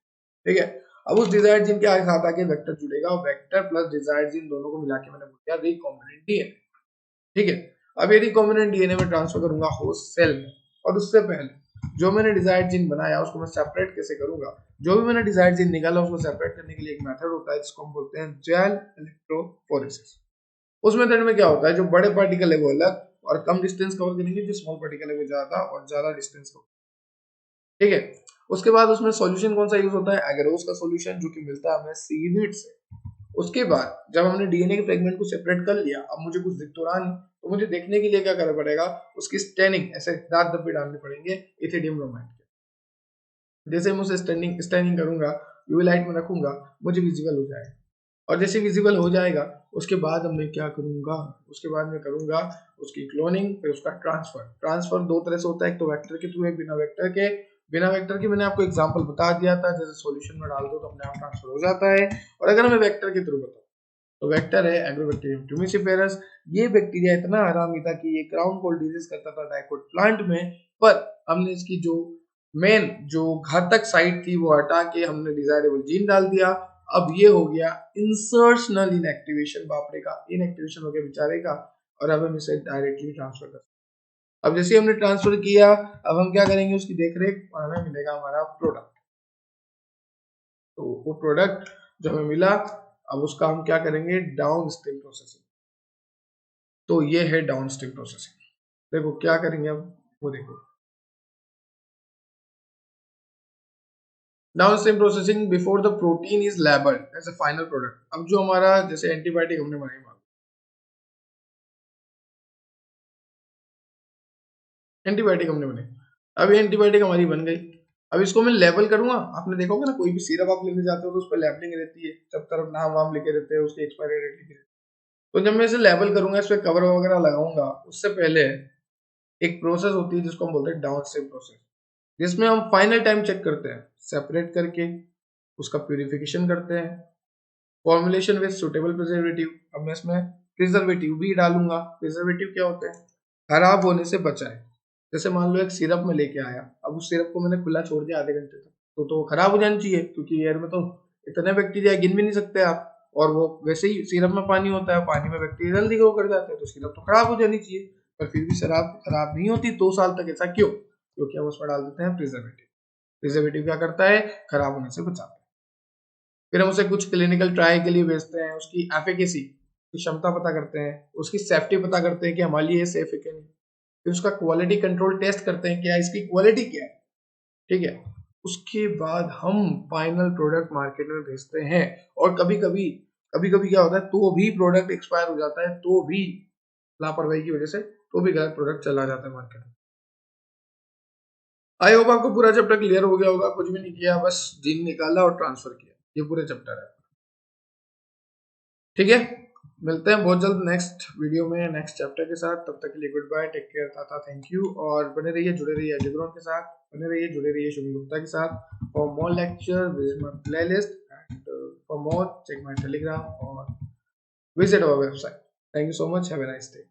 ठीक है, अब उस डिजायर्ड जीन के साथ आके वेक्टर जुड़ेगा, और वेक्टर प्लस डिजायर्ड जीन दोनों को मिला के मैंने बोल दिया रिकॉम्बिनेंट डीएनए। ठीक है, अब ये रिकॉम्बिनेंट डीएनए में ट्रांसफर करूंगा होस्ट सेल में, और उससे पहले जो मैंने डिजायर्ड जीन बनाया उसको मैं सेपरेट कैसे करूंगा, जो भी मैंने डिजायर्ड जीन निकाला उसको सेपरेट करने के लिए एक मेथड होता है जिसको हम बोलते हैं जेल इलेक्ट्रोफोरेसिस। उस मेथड में क्या होता है, जो बड़े पार्टिकल है वो अलग और कम डिस्टेंस कवर करेंगे, जो स्मॉल पार्टिकल है वो ज्यादा और ज्यादा डिस्टेंस कवर। ठीक है, उसके बाद उसमें सॉल्यूशन कौन सा यूज होता है, एगरोस का सॉल्यूशन, जो कि मिलता है हमें सीवीड से। उसके बाद जब हमने डीएनए के फ्रेगमेंट को सेपरेट कर लिया, अब मुझे कुछ दिख तो रहा नहीं, तो मुझे देखने के लिए क्या करना पड़ेगा, उसकी स्टेनिंग, ऐसे दांत दबे डालने पड़ेंगे इथिडियम ब्रोमाइड के। जैसे मैं उसे स्टेनिंग करूंगा, यूवी लाइट में रखूंगा, मुझे विजिबल हो जाएगा, और जैसे विजिबल हो जाएगा उसके बाद मैं क्या करूंगा, उसके बाद मैं करूंगा उसकी क्लोनिंग, फिर उसका ट्रांसफर दो तरह से होता है, एक तो वेक्टर के थ्रू, एक बिना वेक्टर के। बिना वेक्टर के मैंने आपको एग्जांपल बता दिया था, जैसे सॉल्यूशन में डाल दो तो अपने आप ट्रांसफर हो जाता है। और अगर मैं वेक्टर के थ्रू बताऊं तो वेक्टर है एग्रोबैक्टीरियम ट्यूमिसिफेरस। ये बैक्टीरिया इतना हरामी था कि ये क्राउन कोल्ड डिजीज करता था डाइकोट प्लांट में, पर हमने इसकी जो मेन जो घातक साइट थी वो हटा के हमने डिजायरेबल जीन डाल दिया। अब ये हो गया इंसर्शनल इनएक्टिवेशन, बापरे का इनएक्टिवेशन हो गया बेचारे का, और अब हम इसे डायरेक्टली ट्रांसफर कर। अब जैसे हमने ट्रांसफर किया, अब हम क्या करेंगे, उसकी देखरेख, और हमें मिलेगा हमारा प्रोडक्ट। तो वो प्रोडक्ट जो हमें मिला, अब उसका हम क्या करेंगे, डाउन स्ट्रीम प्रोसेसिंग। तो ये है डाउन स्ट्रीम प्रोसेसिंग। देखो क्या करेंगे अब, वो देखो downstream processing before the protein is labelled as a final product. अब जो हमारा जैसे एंटीबायोटिक हमने बनाई, एंटीबायोटिक हमने बनाई, अब ये एंटीबायोटिक हमारी बन गई। अब इसको मैं लेबल करूंगा, आपने देखा होगा ना कोई भी सिरप आप लेने जाते हो तो उस पर लेबलिंग रहती है, सब तरफ नाम वाम लिखे रहते हैं, उसकी एक्सपायरी डेट लिखी रहती है। तो जब मैं इसे लेबल करूंगा, इस पर कवर वगैरह लगाऊंगा, उससे पहले एक प्रोसेस होती है जिसको हम बोलते हैं डाउनस्ट्रीम प्रोसेस, जिसमें हम फाइनल टाइम चेक करते हैं, सेपरेट करके उसका प्यूरिफिकेशन करते हैं, फॉर्मुलेशन विद सुटेबल प्रिजर्वेटिव। अब मैं इसमें प्रिजर्वेटिव भी डालूंगा। प्रिजर्वेटिव क्या होते हैं, खराब होने से बचाए। जैसे मान लो एक सिरप में लेके आया, अब उस सिरप को मैंने खुला छोड़ दिया आधे घंटे तक, तो खराब हो जानी चाहिए, क्योंकि एयर में तो इतने बैक्टीरिया गिन भी नहीं सकते आप, और वो वैसे ही सिरप में पानी होता है, पानी में बैक्टीरिया जल्दी ग्रो कर जाते हैं, तो सिरप तो खराब हो जानी चाहिए। पर फिर भी शराब खराब नहीं होती 2 साल तक, ऐसा क्यों, क्योंकि हम उसमें डाल देते हैं प्रिजर्वेटिव। प्रिजर्वेटिव क्या करता है, खराब होने से बचाता है। फिर हम उसे कुछ क्लिनिकल ट्रायल के लिए भेजते हैं, उसकी एफिकेसी की क्षमता पता करते हैं, उसकी सेफ्टी पता करते हैं कि हमारे लिए सेफ है कि नहीं, फिर उसका क्वालिटी कंट्रोल टेस्ट करते हैं, क्या इसकी क्वालिटी क्या है। ठीक है, उसके बाद हम फाइनल प्रोडक्ट मार्केट में भेजते हैं। और कभी कभी क्या होता है, तो भी प्रोडक्ट एक्सपायर हो जाता है, तो भी लापरवाही की वजह से तो भी गलत प्रोडक्ट चला जाता है मार्केट में। आई होप आपको पूरा चैप्टर क्लियर हो गया होगा, कुछ भी नहीं किया, बस जीन निकाला और ट्रांसफर किया, ये पूरे चैप्टर है। ठीक है, मिलते हैं बहुत जल्द नेक्स्ट वीडियो में नेक्स्ट चैप्टर के साथ। तब तक के लिए goodbye, take care, tata, thank you. और बने रहिए, जुड़े रहिए एजुग्रोन के साथ, बने रहिए, जुड़े रहिए शुभम गुप्ता के साथ। For more lecture visit my playlist and for more check my Telegram और visit our website. Thank you so much, have a nice day.